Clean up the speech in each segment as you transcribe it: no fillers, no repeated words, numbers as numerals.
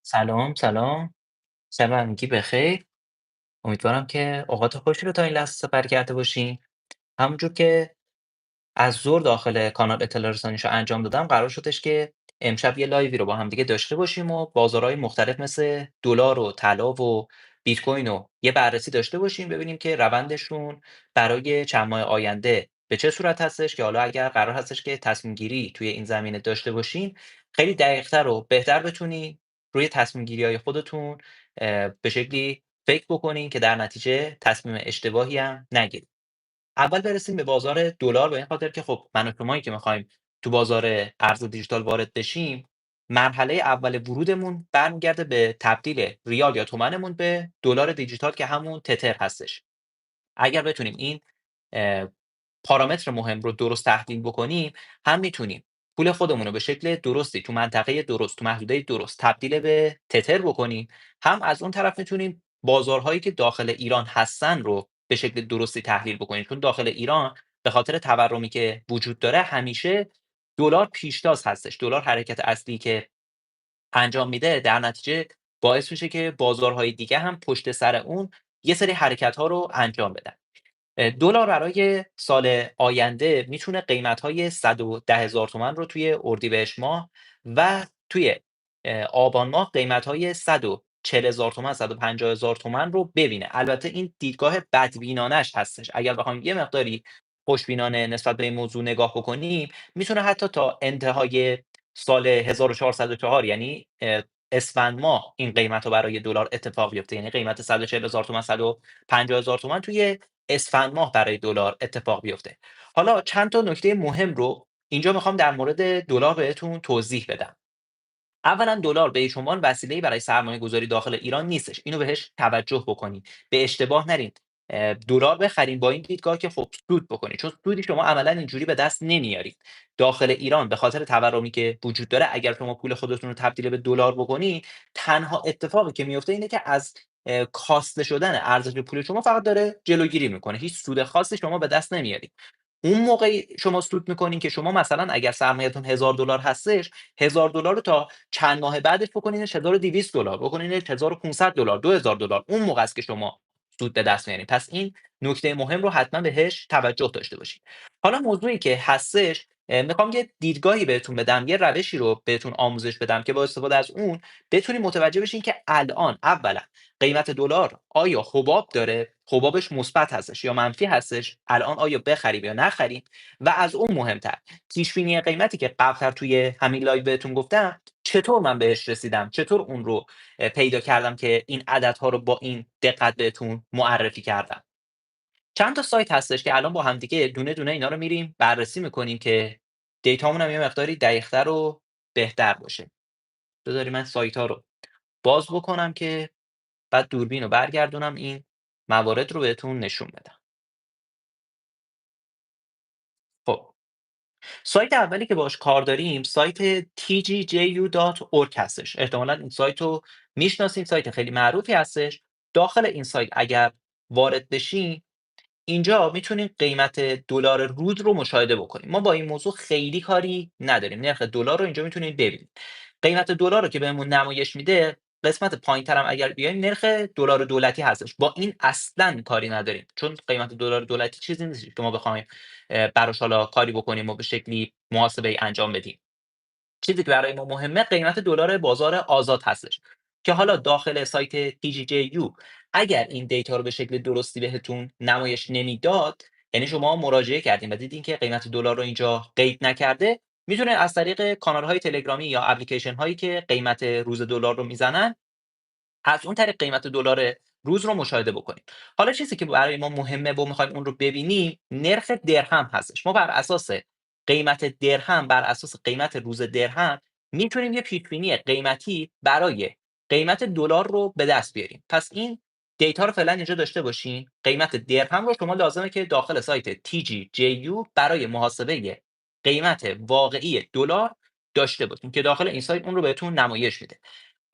سلام، سلام. شب همگی بخیر. امیدوارم که اوقات خوشی رو تا این لحظه سپری کرده باشین. همونجور که از ظهر داخل کانال اطلاع رسانیشو انجام دادم، قرار شدش که امشب یه لایوی رو با هم دیگه داشته باشیم و بازارهای مختلف مثل دلار و طلا و بیت کوین رو یه بررسی داشته باشیم، ببینیم که روندشون برای چند ماه آینده به چه صورت هستش که حالا اگر قرار هستش که تصمیم گیری توی این زمینه داشته باشین، خیلی دقیق‌تر و بهتر بتونین روی تصمیم گیری‌های خودتون به شکلی فکر بکنین که در نتیجه تصمیم اشتباهی هم نگیرید. اول برسیم به بازار دلار به این خاطر که خب من و شمایی که می‌خوایم تو بازار ارز دیجیتال وارد بشیم، مرحله اول ورودمون برمیگرده به تبدیل ریال یا تومنمون به دلار دیجیتال که همون تتر هستش. اگر بتونیم این اه، پارامتر مهم رو درست تحلیل بکنیم، هم میتونیم پول خودمون رو به شکل درستی تو منطقه درست، تو محدوده درست تبدیل به تتر بکنیم، هم از اون طرف میتونیم بازارهایی که داخل ایران هستن رو به شکل درستی تحلیل بکنیم. چون داخل ایران به خاطر تورمی که وجود داره همیشه دلار پیشتاز هستش. دلار حرکت اصلی که انجام میده در نتیجه باعث میشه که بازارهای دیگه هم پشت سر اون یه سری حرکت‌ها رو انجام بدن. دلار برای سال آینده میتونه قیمت‌های 110,000 تومان رو توی اردیبهشت ماه و توی آبان ماه قیمت‌های 140,000 تومان، 150,000 تومان رو ببینه. البته این دیدگاه بدبینانش هستش. اگر بخوایم یه مقداری خوشبینانه نسبت به این موضوع نگاه بکنیم، میتونه حتی تا انتهای سال 1404 یعنی اسفند ماه این قیمت رو برای دلار اتفاق بیفته. یعنی قیمت 140,000 تومان، 150,000 تومان توی اسفند ماه برای دلار اتفاق بیفته. حالا چند تا نکته مهم رو اینجا میخوام در مورد دلار بهتون توضیح بدم. اولا دلار به هیچ عنوان وسیله‌ای برای سرمایه‌گذاری داخل ایران نیستش. اینو بهش توجه بکنید. به اشتباه نرین. دلار بخرین با این دیدگاه که خب سود بکنید. چون سودی شما عملا اینجوری به دست نمیارید. داخل ایران به خاطر تورمی که وجود داره اگر شما پول خودتون رو تبدیل به دلار بکنید، تنها اتفاقی که میفته اینه که از کاسته شدن ارزش پول شما فقط داره جلوگیری میکنه. هیچ سود خاصی شما به دست نمیارید. اون موقعی شما سود میکنین که شما مثلا اگر سرمایه‌تون $1000 هستش، $1000 رو تا چند ماه بعدش بکنینش $1200، بکنینش $1500، $2000. اون موقع است که شما سود به دست میارین. پس این نکته مهم رو حتما بهش توجه داشته باشید. حالا موضوعی که هستش، میخوام یه دیدگاهی بهتون بدم، یه روشی رو بهتون آموزش بدم که با استفاده از اون بتونین متوجه بشین که الان اولا قیمت دلار آیا حباب داره، حبابش مثبت هستش یا منفی هستش، الان آیا بخریم یا نخریم. و از اون مهمتر پیش بینی قیمتی که قبلتر توی همین لایو بهتون گفتم، چطور من بهش رسیدم، چطور اون رو پیدا کردم که این عددها رو با این دقت بهتون معرفی کردم. چند تا سایت هستش که الان با هم دیگه دونه دونه اینا رو میریم بررسی میکنیم که دیتامون هم یه مقداری دقیق‌تر و بهتر باشه. بذاری من سایت ها رو باز بکنم که بعد دوربین رو برگردونم این موارد رو بهتون نشون بدم. خب سایت اولی که باهاش کار داریم سایت tgju.org هستش. احتمالاً این سایت رو میشناسین، سایت خیلی معروفی هستش. داخل این سایت اگر وارد بشین، اینجا میتونیم قیمت دلار روز رو مشاهده بکنیم. ما با این موضوع خیلی کاری نداریم. نرخ دلار رو اینجا میتونید ببینید. قیمت دلار رو که بهمون نمایش میده، قسمت پایین‌تر هم اگر بیایم نرخ دلار دولتی هستش. با این اصلا کاری نداریم. چون قیمت دلار دولتی چیزی نیست که ما بخوایم براش حالا کاری بکنیم و به شکلی محاسبه انجام بدیم. چیزی که برای ما مهمه قیمت دلار بازار آزاد هستش که حالا داخل سایت TGJU اگر این دیتا رو به شکل درستی بهتون نمایش نمیداد، یعنی شما مراجعه کردین و دیدین که قیمت دلار رو اینجا قید نکرده، میتونه از طریق کانال های تلگرامی یا اپلیکیشن هایی که قیمت روز دلار رو میزنن از اون طریق قیمت دلار روز رو مشاهده بکنیم. حالا چیزی که برای ما مهمه و می‌خوایم اون رو ببینیم، نرخ درهم هستش. ما بر اساس قیمت درهم، بر اساس قیمت روز درهم میتونیم یه پیش‌بینی قیمتی برای قیمت دلار رو به دست بیاریم. پس این دیتا رو فعلا اینجا داشته باشین. قیمت درهم رو شما لازمه که داخل سایت TGJU برای محاسبه قیمت واقعی دلار داشته باشین که داخل این سایت اون رو بهتون نمایش میده.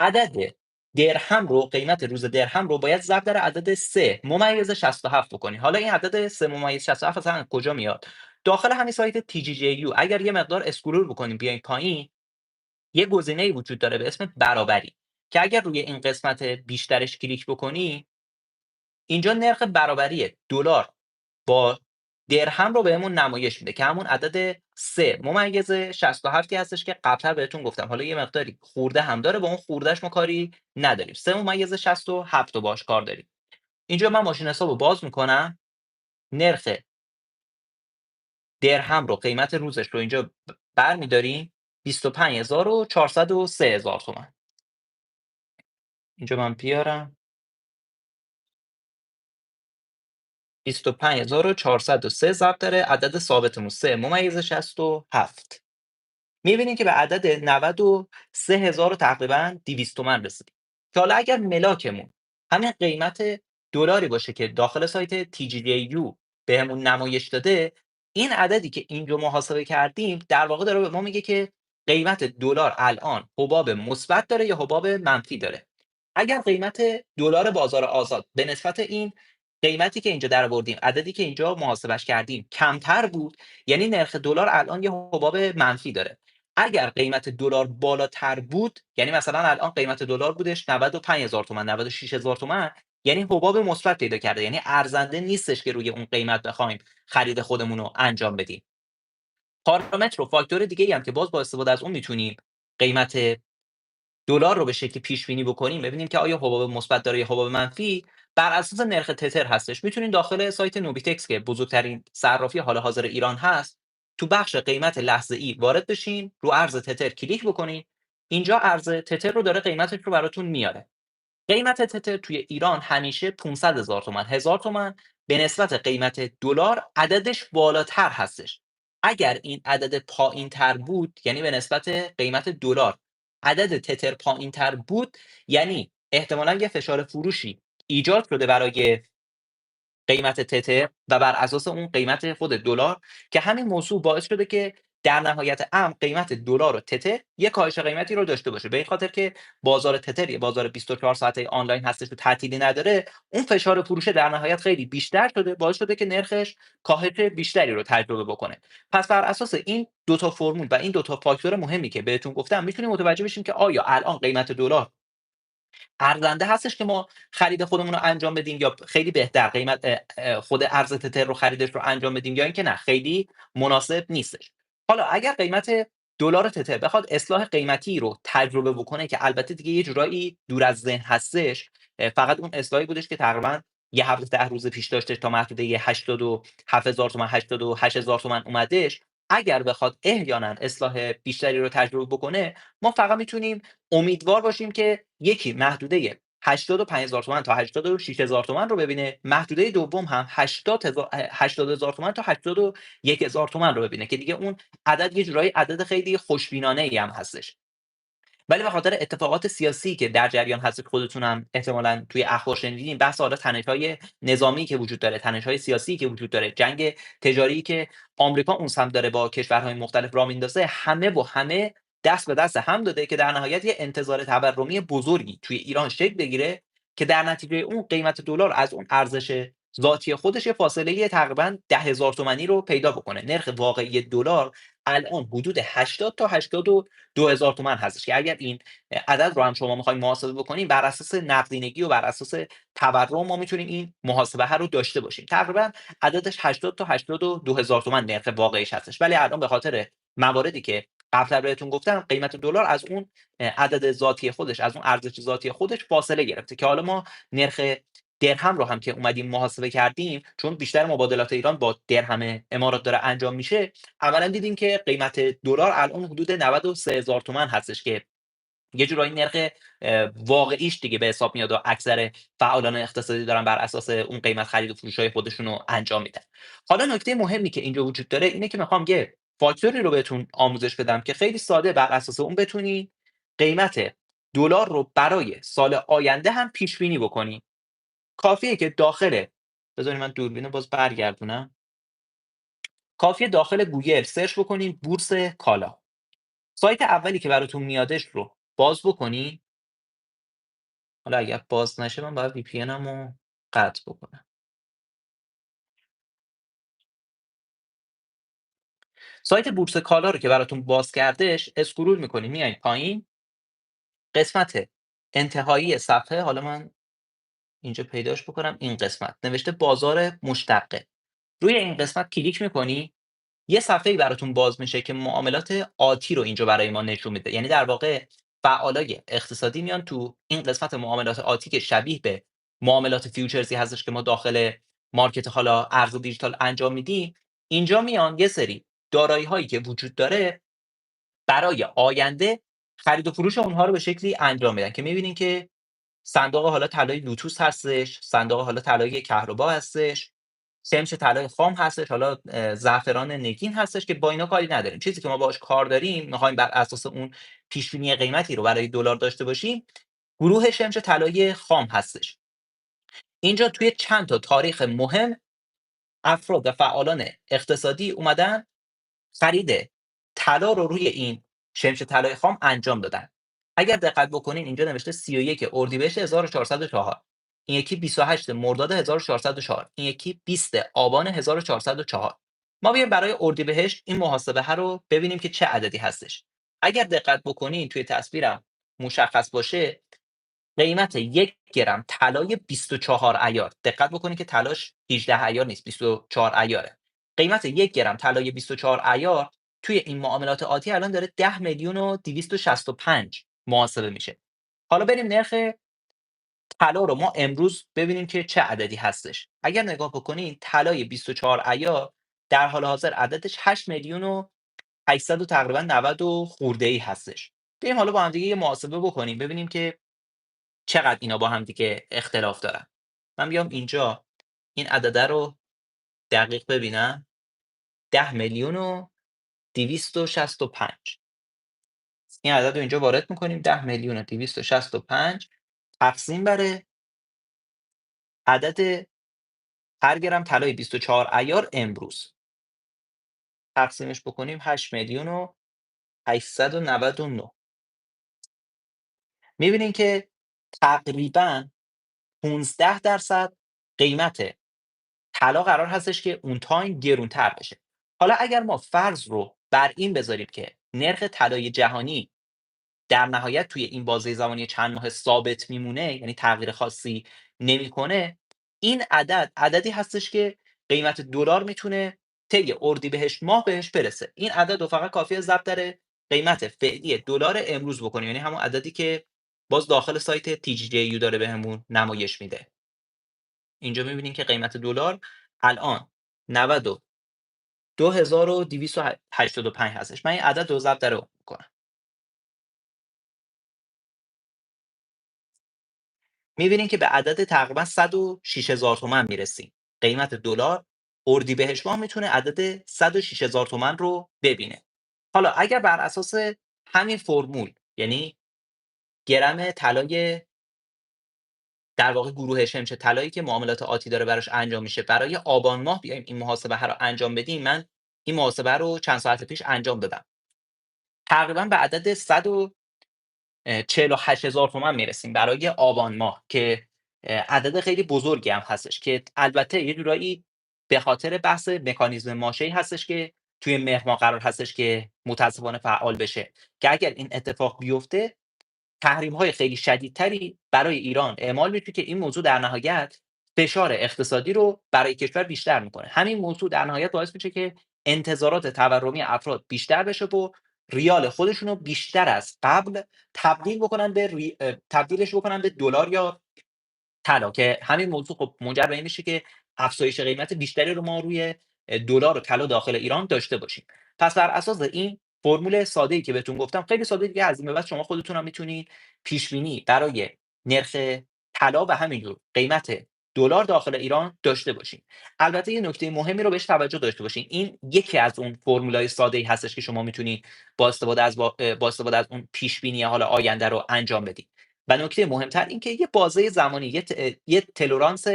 عدد درهم رو، قیمت روز درهم رو باید ضرب در عدد 3.67 بکنی. حالا این عدد 3.67 اصلا از کجا میاد؟ داخل همین سایت TGJU اگر یه مقدار اسکرول بکنیم بیایم پایین، یه گزینه‌ای وجود داره به اسم برابری. که اگر روی این قسمت بیشترش کلیک بکنی، اینجا نرخ برابری دلار با درهم رو بهمون نمایش میده که همون عدد 3.67 هستش که قبلا بهتون گفتم. حالا یه مقداری خورده هم داره، با اون خوردهش ما کاری نداریم. 3.67 رو باش کار داریم. اینجا من ماشین حساب رو باز میکنم، نرخ درهم رو، قیمت روزش رو اینجا برمیداریم، 25403 تومان. اینجا من بیارم 25403 ضرب داره عدد ثابتمون 3.67. می‌بینیم که به عدد 93,000 و تقریبا 200 تومن رسیدیم. که حالا اگر ملاکمون همین قیمت دلاری باشه که داخل سایت TGDAU بهمون نمایش داده، این عددی که اینجا محاسبه کردیم در واقع داره به ما میگه که قیمت دلار الان حباب مثبت داره یا حباب منفی داره. اگر قیمت دلار بازار آزاد به نسبت این قیمتی که اینجا درآوردیم، عددی که اینجا محاسبهش کردیم کمتر بود، یعنی نرخ دلار الان یه حباب منفی داره. اگر قیمت دلار بالاتر بود، یعنی مثلا الان قیمت دلار بودش 95,000 تومان، 96,000 تومان، یعنی حباب مثبت پیدا کرده، یعنی ارزنده نیستش که روی اون قیمت بخوایم خرید خودمون رو انجام بدیم. پارامتر و فاکتور دیگه‌ای هم که باز با استفاده از اون میتونیم قیمت دلار رو به شکلی پیش بینی بکنیم، ببینیم که آیا حباب مثبت داره یا حباب منفی، بر اساس نرخ تتر هستش. میتونین داخل سایت نوبیتکس که بزرگترین صرافی حال حاضر ایران هست، تو بخش قیمت لحظه‌ای وارد بشین، رو ارز تتر کلیک بکنین. اینجا ارز تتر رو داره قیمتش رو براتون میاره. قیمت تتر توی ایران همیشه 500,000 تومان، 1000 تومان به نسبت قیمت دلار عددش بالاتر هستش. اگر این عدد پایین‌تر بود، یعنی به نسبت قیمت دلار عدد تتر پایین‌تر بود، یعنی احتمالاً یه فشار فروشی ایجاد شده برای قیمت تتر و بر اساس اون قیمت خود دلار، که همین موضوع باعث شده که در نهایت امر قیمت دلار و تتر یک کاهش قیمتی رو داشته باشه. به این خاطر که بازار تتر یه بازار 24 ساعته آنلاین هستش و تعطیلی نداره، اون فشار فروش در نهایت خیلی بیشتر شده، باعث شده که نرخش کاهش بیشتری رو تجربه بکنه. پس بر اساس این دو تا فرمول و این دو تا فاکتور مهمی که بهتون گفتم، میتونیم متوجه بشیم که آیا الان قیمت دلار ارزنده هستش که ما خرید خودمون رو انجام بدیم، یا خیلی بهتر قیمت خود ارز تتر رو خریدش رو انجام بدیم، یا اینکه نه خیلی مناسب نیستش. حالا اگر قیمت دلار تتر بخواد اصلاح قیمتی رو تجربه بکنه، که البته دیگه یه جورایی دور از ذهن هستش، فقط اون اصلاحی بودش که تقریبا یه هفته 10 روز پیش داشتش تا محدوده 87,000 تومان 88,000 تومان اومدش. اگر بخواد احیانا اصلاح بیشتری رو تجربه بکنه، ما فقط میتونیم امیدوار باشیم که یکی محدوده 85,000 تومان تا 86,000 تومان رو ببینه، محدوده دوم هم 80,000 تومان تا 81,000 تومان رو ببینه، که دیگه اون عدد یه جورایی عدد خیلی خوشبینانه‌ای هم هستش. ولی به‌خاطر اتفاقات سیاسی که در جریان هست، خودتون هم احتمالاً توی اخبار شنیدین، بحث حالا تنش‌های نظامی که وجود داره، تنش‌های سیاسی که وجود داره، جنگ تجاری که آمریکا اون سمت داره با کشورهای مختلف راه میندازه، همه و همه دست به دست هم داده که در نهایت یه انتظار تورمی بزرگی توی ایران شکل بگیره، که در نتیجه اون قیمت دلار از اون ارزش ذاتی خودش یه فاصله تقریبا 10,000 تومانی رو پیدا بکنه. نرخ واقعی دلار الان حدود 80 تا 82,000 تومان هستش، که اگر این عدد رو هم شما می‌خواید محاسبه بکنیم، بر اساس نقدینگی و بر اساس تورم ما میتونیم این محاسبه رو داشته باشیم. تقریبا عددش 80 تا 82,000 تومان نرخ واقعیش هستش. ولی الان به خاطر مواردی که قبلا بهتون گفتم، قیمت دلار از اون عدد ذاتی خودش، از اون ارزش ذاتی خودش فاصله گرفته، که حالا ما نرخ درهم رو هم که اومدیم محاسبه کردیم، چون بیشتر مبادلات ایران با درهم امارات داره انجام میشه، عملا دیدیم که قیمت دلار الان حدود 93,000 تومان هستش، که یه جورایی نرخ واقعیش دیگه به حساب میاد و اکثر فعالان اقتصادی دارن بر اساس اون قیمت خرید و فروش‌های خودشون رو انجام میدن. حالا نکته مهمی که اینجا وجود داره اینه که میخوام یه فاکتوری رو بهتون آموزش بدم که خیلی ساده بر اساس اون بتونی قیمت دلار رو برای سال آینده هم پیش بینی بکنی. کافیه که داخل، بذارید من دوربین رو باز برگردونم. کافیه داخل گوگل سرچ بکنین بورس کالا. سایت اولی که براتون میادش رو باز بکنین. حالا اگر باز نشه من باید VPN رو قطع بکنم. سایت بورس کالا رو که براتون باز کردش، اسکرول میکنین میایین پایین، قسمت انتهایی صفحه، حالا من اینجا پیداش بکنم، این قسمت نوشته بازار مشتقه. روی این قسمت کلیک می‌کنی، یه صفحه‌ای براتون باز میشه که معاملات آتی رو اینجا برای ما نشون میده. یعنی در واقع فعالای اقتصادی میان تو این قسمت معاملات آتی که شبیه به معاملات فیوچرزی هستش که ما داخل مارکت حالا ارز دیجیتال انجام میدیم، اینجا میان یه سری دارایی‌هایی که وجود داره برای آینده خرید و فروش اونها رو به شکلی انجام میدن که می‌بینین که صندوق حالا طلای لوتوس هستش، صندوق حالا طلای کهربا هستش، سمش طلای خام هستش، حالا زعفران نگین هستش که با اینا کاری نداریم. چیزی که ما باهاش کار داریم، می‌خوایم بر اساس اون پیش‌بینی قیمتی رو برای دلار داشته باشیم، گروه شمش طلای خام هستش. اینجا توی چند تا تاریخ مهم افراد و فعالان اقتصادی اومدن خرید طلا رو روی این شمش طلای خام انجام دادن. اگر دقت بکنین اینجا نوشته 31 اردیبهشت 1404، این یکی 28 مرداد 1404، این یکی 20 آبان 1404. ما بیایم برای اردیبهشت این محاسبه رو ببینیم که چه عددی هستش. اگر دقت بکنین توی تصویرم مشخص باشه، قیمت 1 گرم طلای 24 عیار، دقت بکنید که طلاش 18 عیار نیست، 24 عیاره. قیمت 1 گرم طلای 24 عیار توی این معاملات آتی الان داره 10,265,000 محاسبه میشه. حالا بریم نرخ طلا رو ما امروز ببینیم که چه عددی هستش. اگر نگاه بکنین طلای 24 عیار در حال حاضر عددش 8,800 و تقریبا 90 و خورده‌ای هستش. بریم حالا با هم دیگه یه محاسبه بکنیم ببینیم که چقدر اینا با هم دیگه اختلاف دارن. من بیام اینجا این عدده رو دقیق ببینم، 10,265,000. این عدد رو اینجا وارد می‌کنیم، 10,265,000 تقسیم بر عدد هر گرم طلای 24 عیار امروز. تقسیمش بکنیم 8,899. می‌بینین که تقریباً 15% قیمت طلا قرار هستش که اون تایم گرونتر بشه. حالا اگر ما فرض رو بر این بذاریم که نرخ طلای جهانی در نهایت توی این بازه زمانی چند ماه ثابت میمونه، یعنی تغییر خاصی نمیکنه، این عدد عددی هستش که قیمت دلار میتونه طی اردیبهشت ماه بهش برسه. این عدد رو فقط کافیه ضرب در قیمت فعلی دلار امروز بکنیم، یعنی همون عددی که باز داخل سایت TGJU داره بهمون نمایش میده. اینجا می‌بینیم که قیمت دلار الان 92,285 هستش. من این عدد رو ضرب در اون می‌کنم. می‌بینیم که به عدد تقریبا 106,000 تومان میرسیم. قیمت دلار اردیبهشت ماه میتونه عدد 106,000 تومان رو ببینه. حالا اگر بر اساس همین فرمول، یعنی گرم طلای در واقع گروه شمش طلایی که معاملات آتی داره براش انجام میشه، برای آبان ماه بیایم این محاسبه رو انجام بدیم، من این محاسبه رو چند ساعت پیش انجام دادم. تقریبا به عدد 148,000 تومان میرسیم برای آبان ماه که عدد خیلی بزرگی هم هستش که البته یه جورایی به خاطر بحث مکانیزم ماشه‌ای هستش که توی مهر ماه قرار هستش که متاسفانه فعال بشه، که اگر این اتفاق بیفته تحریم‌های خیلی شدیدتری برای ایران اعمال میشه که این موضوع در نهایت فشار اقتصادی رو برای کشور بیشتر میکنه. همین موضوع در نهایت باعث میشه که انتظارات تورمی افراد بیشتر بشه و ریال خودشون رو بیشتر از قبل تبدیلش بکنن به دلار یا طلا، که همین موضوع خب منجر به این میشه که افزایش قیمت بیشتری رو ما روی دلار و طلا داخل ایران داشته باشیم. پس بر اساس این فرمول ساده‌ای که بهتون گفتم، خیلی ساده دیگه، از این به بعد شما خودتون هم میتونید پیش بینی برای نرخ طلا و همینجور قیمت دلار داخل ایران داشته باشین. البته یه نکته مهمی رو بهش توجه داشته باشین، این یکی از اون فرمولای ساده‌ای هستش که شما میتونید با استفاده از اون پیش بینی حالا آینده رو انجام بدید. و نکته مهمتر این که یه بازه زمانی، یه تلرانس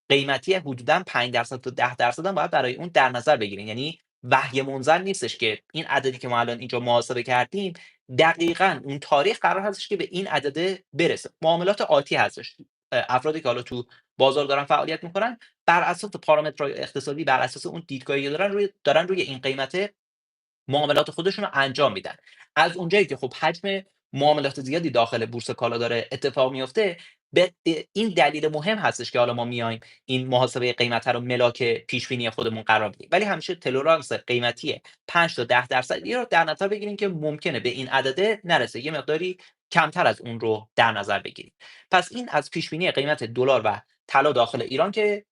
قیمتی حدوداً 5% تا 10% هم باید برای اون در نظر بگیرین. یعنی وحی منزل نیستش که این عددی که ما الان اینجا محاسبه کردیم دقیقاً اون تاریخ قرار هستش که به این عدده برسه. معاملات آتی هستش. افرادی که حالا تو بازار دارن فعالیت میکنن بر اساس پارامترهای اقتصادی، بر اساس اون دیدگاهی که دارن روی این قیمت معاملات خودشون رو انجام میدن. از اونجایی که خب حجم معاملات زیادی داخل بورس کالا داره اتفاق میفته، به این دلیل مهم هستش که حالا ما میایم این محاسبه قیمت رو ملاک پیش بینی خودمون قرار بدیم. ولی همیشه تولرانس قیمتی 5 تا 10% رو در نظر بگیریم که ممکنه به این عدده نرسه، یه مقداری کمتر از اون رو در نظر بگیریم. پس این از پیش بینی قیمت دلار و طلا داخل ایران که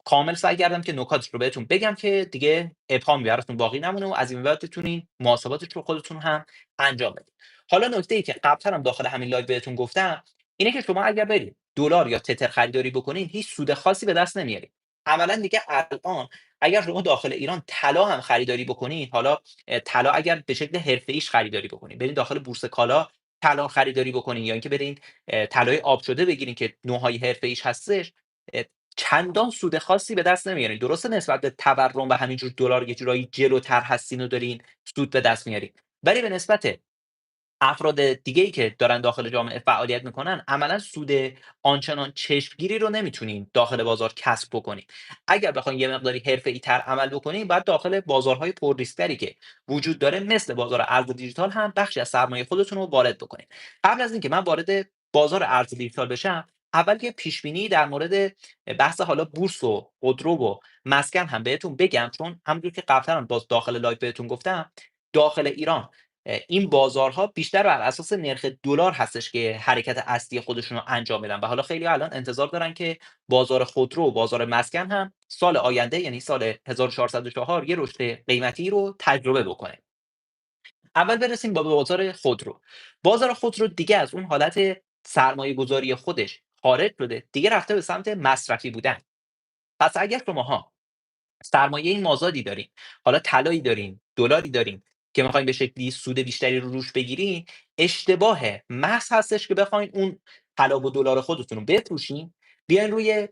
کامل سعی کردم که نکاتش رو بهتون بگم که دیگه ابهامی براتون باقی نمونه و از این به بعد بتونین محاسباتش رو خودتون هم انجام بدید. حالا نکته‌ای که قبلا هم داخل همین لایو بهتون گفتم اینه که شما اگر برید دلار یا تتر خریداری بکنین هیچ سود خاصی به دست نمیارید. عملا دیگه الان اگر شما داخل ایران طلا هم خریداری بکنین، حالا طلا اگر به شکل حرفه‌ایش خریداری بکنین، برین داخل بورس کالا طلا خریداری بکنین یا اینکه برین طلای آب شده بگیرین که نوع‌های حرفه‌ایش هستش، اه، چندان سود خاصی به دست نمیارین. درسته نسبت به تورم و همینجور دلار یه جورایی جلوتر هستین و دارین سود به دست میارین، ولی به نسبت افراد دیگه‌ای که دارن داخل جامعه فعالیت میکنن عملا سود آنچنان چشمگیری رو نمیتونین داخل بازار کسب بکنین. اگر بخواین یه مقداری حرفه‌ای تر عمل بکنین باید داخل بازارهای پر ریسک که وجود داره مثل بازار ارز دیجیتال هم بخشی از سرمایه خودتون رو وارد بکنین. قبل از اینکه من وارد بازار ارز دیجیتال بشم، اول یه پیش بینی در مورد بحث حالا بورس و خودرو و مسکن هم بهتون بگم، چون همونجور که قبلا هم باز داخل لایو بهتون گفتم داخل ایران این بازارها بیشتر بر اساس نرخ دلار هستش که حرکت اصلی خودشون رو انجام بدن و حالا خیلی الان انتظار دارن که بازار خودرو و بازار مسکن هم سال آینده یعنی سال 1404 یه رشد قیمتی رو تجربه بکنه. اول برسیم با بازار خودرو. بازار خودرو دیگه از اون حالت سرمایه گذاری خودش خارج شده، دیگه رفته به سمت مصرفی بودن. پس اگر شماها سرمایه مازادی دارین، حالا طلایی دارین، دلاری دارین که میخواین به شکلی سود بیشتری رو روش بگیرین، اشتباه محض هستش که بخواین اون طلا و دلار خودتون رو بفروشین، بیاین روی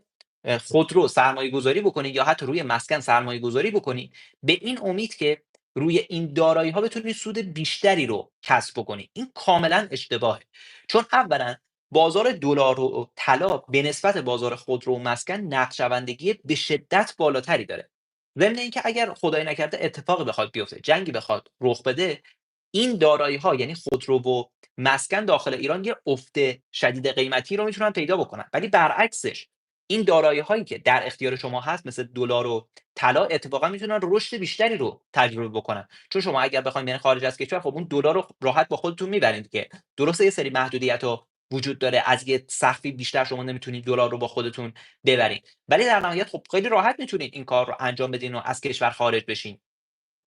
خودرو سرمایه گذاری بکنین یا حتی روی مسکن سرمایه گذاری بکنین به این امید که روی این دارایی ها بتونید سود بیشتری رو کسب بکنین. این کاملا اشتباهه، چون اولا بازار دلار و طلا به نسبت بازار خودرو و مسکن نقشوندگی به شدت بالاتری داره. ضمن اینکه اگر خدای نکرده اتفاقی بخواد بیفته، جنگی بخواد رخ بده، این دارایی‌ها یعنی خودرو و مسکن داخل ایران یه افت شدید قیمتی رو میتونن پیدا بکنن. ولی برعکسش این دارایی‌هایی که در اختیار شما هست مثل دلار و طلا اتفاقا میتونن رشد بیشتری رو تجربه بکنن. چون شما اگر بخواید برین خارج از کشور خب اون دلار رو راحت با خودتون میبرین دیگه. درسته یه سری محدودیت‌ها وجود داره، از یه سقفی بیشتر شما نمیتونید دلار رو با خودتون ببرین. ولی در نهایت خب خیلی راحت میتونید این کار رو انجام بدین و از کشور خارج بشین.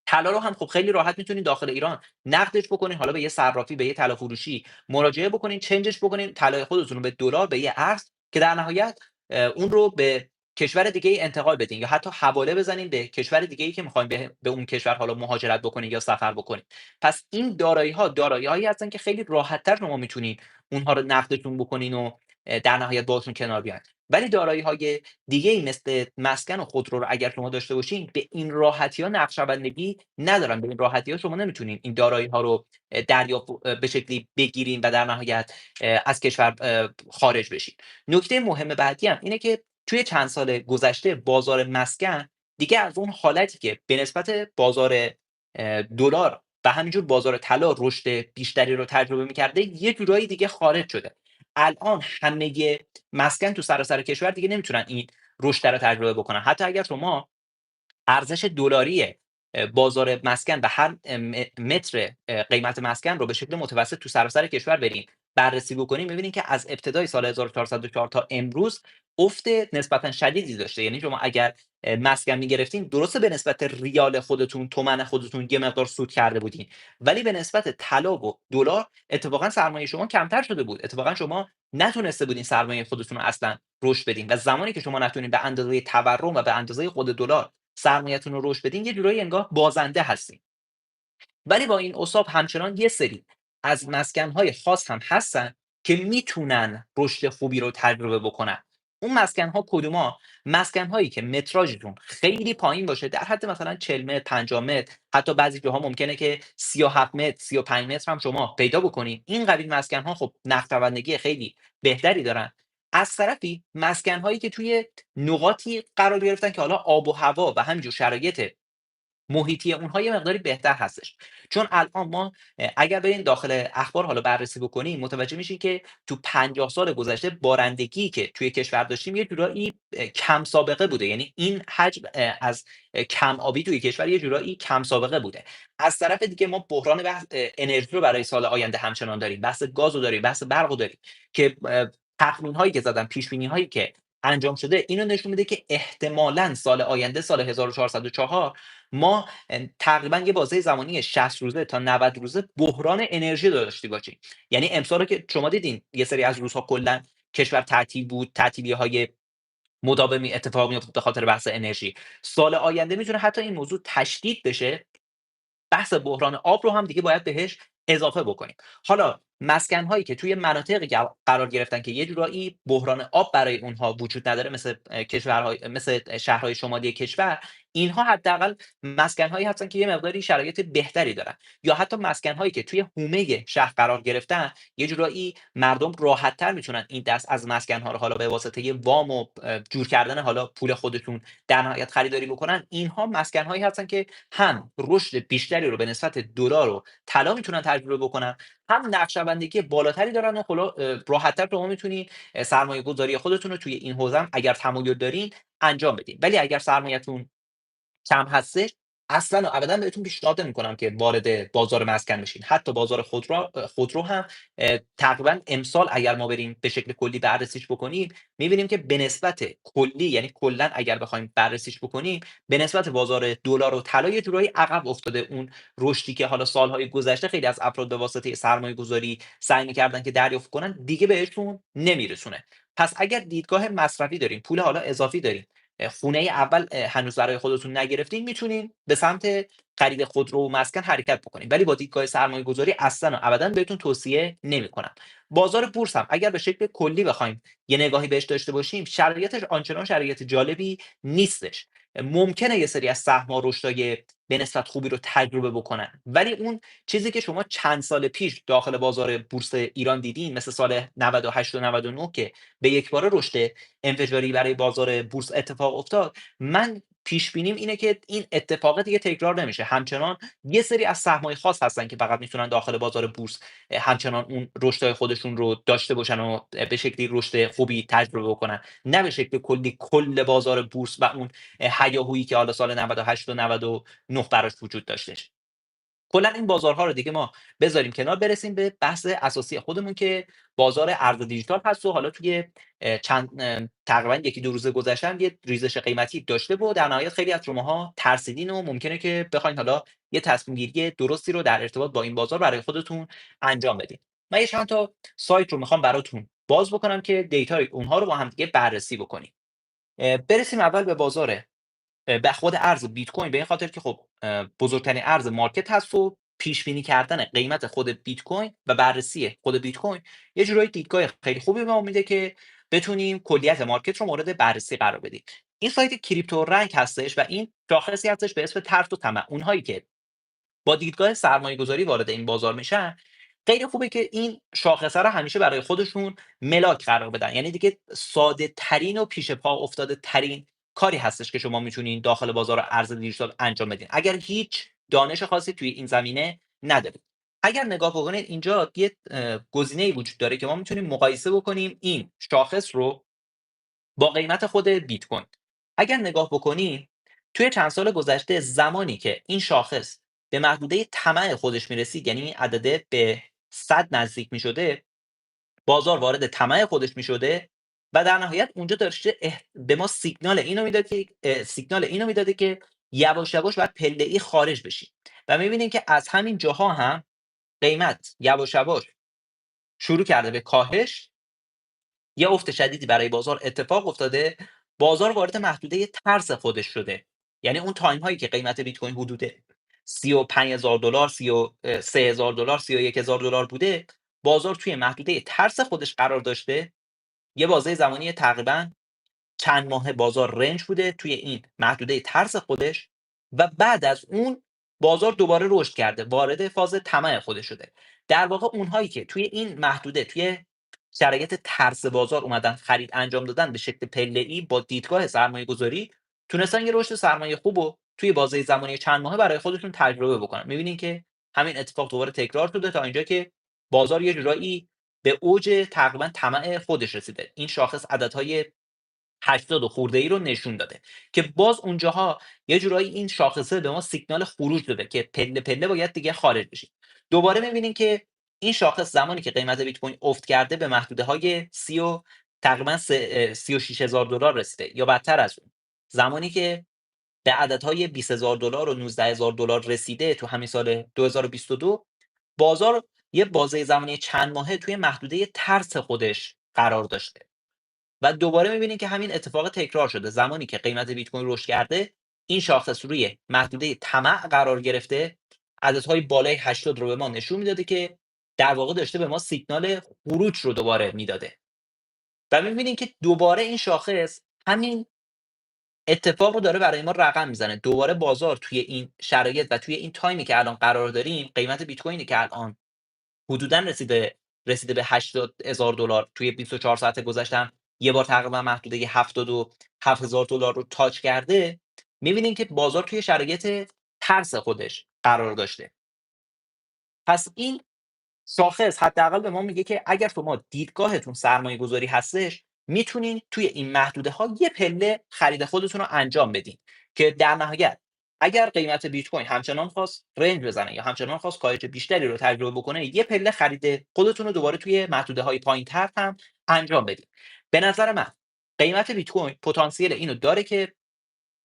طلا رو هم خب خیلی راحت میتونید داخل ایران نقدش بکنین، حالا به یه صرافی به یه طلا فروشی مراجعه بکنین، چنجش بکنین طلای خودتون رو به دلار به یه ارز که در نهایت اون رو به کشور دیگه ای انتقال بدین یا حتی حواله بزنین به کشور دیگه ای که میخواین به اون کشور حالا مهاجرت بکنین یا سفر بکنین. پس این دارایی‌هایی هستن که خیلی راحت‌تر شما میتونین اونها رو نقدشون بکنین و در نهایت باهاشون کنار بیاین. ولی دارایی‌های دیگه‌ای مثل مسکن و خودرو رو اگر شما داشته باشین به این راحتی‌ها نقش‌بندی ندارن. به این راحتی‌ها شما نمیتونین این دارایی‌ها رو دریافت به شکلی بگیرین و در نهایت از کشور خارج بشین. نکته مهم بعدی هم اینه که توی چند سال گذشته بازار مسکن دیگه از اون حالتی که به نسبت بازار دلار و همینجور بازار طلا رشد بیشتری رو تجربه می‌کرده یه جورایی دیگه خارج شده. الان همه مسکن تو سراسر کشور دیگه نمیتونن این رشد رو تجربه بکنن. حتی اگر شما ارزش دلاری بازار مسکن و هر متر قیمت مسکن رو به شکل متوسط تو سراسر کشور برین بررسی بکنیم می‌بینین که از ابتدای سال 1404 تا امروز افت نسبتا شدیدی داشته. یعنی شما اگر مسکن می‌گرفتین درسته به نسبت ریال خودتون، تومن خودتون یه مقدار سود کرده بودین، ولی به نسبت طلا و دلار اتفاقا سرمایه شما کمتر شده بود. اتفاقا شما نتونسته بودین سرمایه خودتون رو اصلا رشد بدین و زمانی که شما نتونین به اندازه تورم و به اندازه خود دلار سرمایه‌تون رو رشد بدین یه جورایی انگار بازنده هستین. ولی با این اوصاف همچنان یه سری از مسکن‌های خاص هم هستن که میتونن رشد خوبی رو تجربه بکنن. اون مسکن‌ها کدوما؟ مسکن‌هایی که متراژشون خیلی پایین باشه، در حد مثلا 40 متر، 50 متر، حتی بعضی جاها ممکنه که 37 متر، 35 متر هم شما پیدا بکنین. این قبیل مسکن‌ها خب نقدوندگی خیلی بهتری دارن. از طرفی مسکن‌هایی که توی نقاطی قرار گرفتن که حالا آب و هوا و همینجور شرایط محیطی اونها یه مقداری بهتر هستش. چون الان ما اگر برین داخل اخبار حالا بررسی بکنیم متوجه میشین که تو 50 سال گذشته بارندگی که توی کشور داشتیم یه جورایی کم سابقه بوده. یعنی این حجم از کم آبی توی کشور یه جورایی کم سابقه بوده. از طرف دیگه ما بحران بحث انرژی رو برای سال آینده همچنان داریم. بحث گاز رو داریم، بحث برق رو داریم که تخمین هایی که زدن، پیش بینی هایی که انجام شده اینو نشون میده که احتمالاً سال آینده سال 1404 ما تقریبا یه بازه زمانی 60 روزه تا 90 روزه بحران انرژی داشته باشیم. یعنی امسال رو که شما دیدین یه سری از روزها کلا کشور تعطیل بود، تعطیلی های مداومی اتفاق میفته به خاطر بحث انرژی. سال آینده میتونه حتی این موضوع تشدید بشه، بحث بحران آب رو هم دیگه باید بهش اضافه بکنیم. حالا مسکن‌هایی که توی مناطقی قرار گرفتن که یه جورایی بحران آب برای اونها وجود نداره، مثل مثل شهرهای شمالی کشور، اینها حداقل مسکن‌هایی هستن که یه مقداری شرایط بهتری دارن. یا حتی مسکن‌هایی که توی حومه شهر قرار گرفتن، یه جورایی مردم راحت‌تر میتونن این دست از مسکن‌ها رو حالا به واسطه وام و جور کردن حالا پول خودشون در نهایت خریداری بکنن. اینها مسکن‌هایی هستن که هم رشد بیشتری رو به نسبت دلار و طلا میتونن تجربه بکنن، هم نقش‌بندی بالاتری دارن و راحت‌تر شما میتونید سرمایه‌گذاری خودتون رو توی این حوزه هم اگر تمایل دارین انجام بدین. ولی اگر سرمایه‌تون کم هستش، اصلًا و ابدا بهتون پیشنهاد نمی‌کنم که وارد بازار مسکن بشین. حتی بازار خودرو هم تقریبا امسال اگر ما بریم به شکل کلی بررسیش بکنیم، می‌بینیم که به نسبت کلی، یعنی کلا اگر بخوایم بررسیش بکنیم، به نسبت بازار دلار و طلا یه جورایی عقب افتاده. اون رشدی که حالا سال‌های گذشته خیلی از افراد به واسطه سرمایه‌گذاری سعی می‌کردن که دریافت کنن، دیگه بهشون نمیرسونه. پس اگر دیدگاه مصرفی دارین، پول حالا اضافی دارین، خونه اول هنوز برای خودتون نگرفتین، میتونین به سمت خرید خودرو و مسکن حرکت بکنین. ولی با دیدگاه سرمایه‌گذاری اصلا و ابدا بهتون توصیه نمی‌کنم. بازار بورس هم اگر به شکل کلی بخوایم یه نگاهی بهش داشته باشیم، شرایطش آنچنان شرایط جالبی نیستش. ممکنه یه سری از سهم‌ها رشدای به نسبت خوبی رو تجربه بکنن، ولی اون چیزی که شما چند سال پیش داخل بازار بورس ایران دیدین، مثل سال 98 و 99 که به یکباره رشد انفجاری برای بازار بورس اتفاق افتاد، من پیش بینیم اینه که این اتفاق دیگه تکرار نمیشه. همچنان یه سری از سهم‌های خاص هستن که فقط میتونن داخل بازار بورس همچنان اون رشدهای خودشون رو داشته باشن و به شکلی رشد خوبی تجربه بکنن، نه به شکل کلی کل بازار بورس و اون هیاهویی که حالا سال 98 و 99 براش وجود داشتش. کلا این بازارها رو دیگه ما بذاریم کنار، برسیم به بحث اساسی خودمون که بازار ارز دیجیتال هست. و حالا توی چند تقریبا یکی دو روز گذشته هم یه ریزش قیمتی داشته و در نهایت خیلی از شماها ترسیدین و ممکنه که بخواین حالا یه تصمیم گیری درستی رو در ارتباط با این بازار برای خودتون انجام بدین. من یه چند تا سایت رو میخوام براتون باز بکنم که دیتای اونها رو با هم دیگه بررسی بکنیم. برسیم اول به بازار به خود ارز بیت کوین، به این خاطر که خب بزرگترین ارز مارکت هست و پیش بینی کردن قیمت خود بیت کوین و بررسی خود بیت کوین یه جورایی دیدگاه خیلی خوبی به ما میده که بتونیم کلیت مارکت رو مورد بررسی قرار بدیم. این سایت کریپتو رنک هستش و این شاخصی هستش به اسم ترس و طمع. اونهایی که با دیدگاه سرمایه‌گذاری وارد این بازار میشن، خیلی خوبه که این شاخصه رو همیشه برای خودشون ملاک قرار بدن. یعنی دیگه ساده ترین و پیش پا افتاده ترین کاری هستش که شما میتونین داخل بازار ارز دیجیتال انجام بدین اگر هیچ دانش خاصی توی این زمینه ندارید. اگر نگاه بکنید اینجا یه گزینه‌ای وجود داره که ما میتونیم مقایسه بکنیم این شاخص رو با قیمت خود بیت کوین. اگر نگاه بکنی توی چند سال گذشته، زمانی که این شاخص به محدوده طمع خودش میرسید، یعنی این عدده به 100 نزدیک میشده، بازار وارد طمع خودش میشده و در نهایت اونجا داشته به ما سیگنال اینو میداده که یواش یواش باید پله ای خارج بشیم. و میبینیم که از همین جاها هم قیمت یواش یواش شروع کرده به کاهش، یه افت شدیدی برای بازار اتفاق افتاده، بازار وارد محدوده ترس خودش شده. یعنی اون تایم هایی که قیمت بیت کوین حدود $35,000 $33,000 $31,000 بوده، بازار توی محدوده ترس خودش قرار داشته. یه بازه زمانی تقریبا چند ماه بازار رنج بوده توی این محدوده ترس خودش و بعد از اون بازار دوباره رشد کرده، وارد فاز طمع خودش شده. در واقع اونهایی که توی این محدوده، توی شرایط ترس بازار اومدن خرید انجام دادن به شکل پله‌ای با دیدگاه سرمایه‌گذاری، تونستن یه رشد سرمایه خوب و توی بازه زمانی چند ماهه برای خودشون تجربه بکنن. می‌بینین که همین اتفاق دوباره تکرار شده تا اینجا که بازار یه جورایی به اوج تقریبا طمع خودش رسیده. این شاخص عددهای 80 و خورده‌ای رو نشون داده که باز اونجاها یه جورایی این شاخصه به ما سیگنال خروج داده که پله پله باید دیگه خارج بشیم. دوباره می‌بینیم که این شاخص زمانی که قیمت بیت کوین افت کرده به محدوده‌های 30 و تقریبا 36,000 دلار رسیده یا بدتر از اون. زمانی که به عددهای $20,000 و $19,000 رسیده تو همین سال 2022 بازار یه بازه زمانی چند ماهه توی محدوده ترس خودش قرار داشته. و دوباره می‌بینیم که همین اتفاق تکرار شده. زمانی که قیمت بیت کوین رشد کرده، این شاخص روی محدوده طمع قرار گرفته، عددهای بالای 80 رو به ما نشون میداده که در واقع داشته به ما سیگنال خروج رو دوباره میداده. و می‌بینیم که دوباره این شاخص همین اتفاق رو داره برای ما رقم میزنه. دوباره بازار توی این شرایط و توی این تایمی که الان قرار داریم، قیمت بیت کوینی که الان حدوداً رسیده به $80,000 توی 24 ساعت گذشته هم یه بار تقریبا محدوده $77,000 رو تاچ کرده. می‌بینیم که بازار توی شرایط ترس خودش قرار داشته. پس این شاخص حداقل به ما میگه که اگر شما دیدگاهتون سرمایه‌گذاری هستش، میتونین توی این محدوده‌ها یه پله خرید خودتون رو انجام بدین که در نهایت اگر قیمت بیت کوین همچنان خواست رنج بزنه یا همچنان خواست کاهش بیشتری رو تجربه بکنه، یه پله خرید خودتون رو دوباره توی محدوده‌های پایین‌تر هم انجام بدین. به نظر من قیمت بیت کوین پتانسیل اینو داره که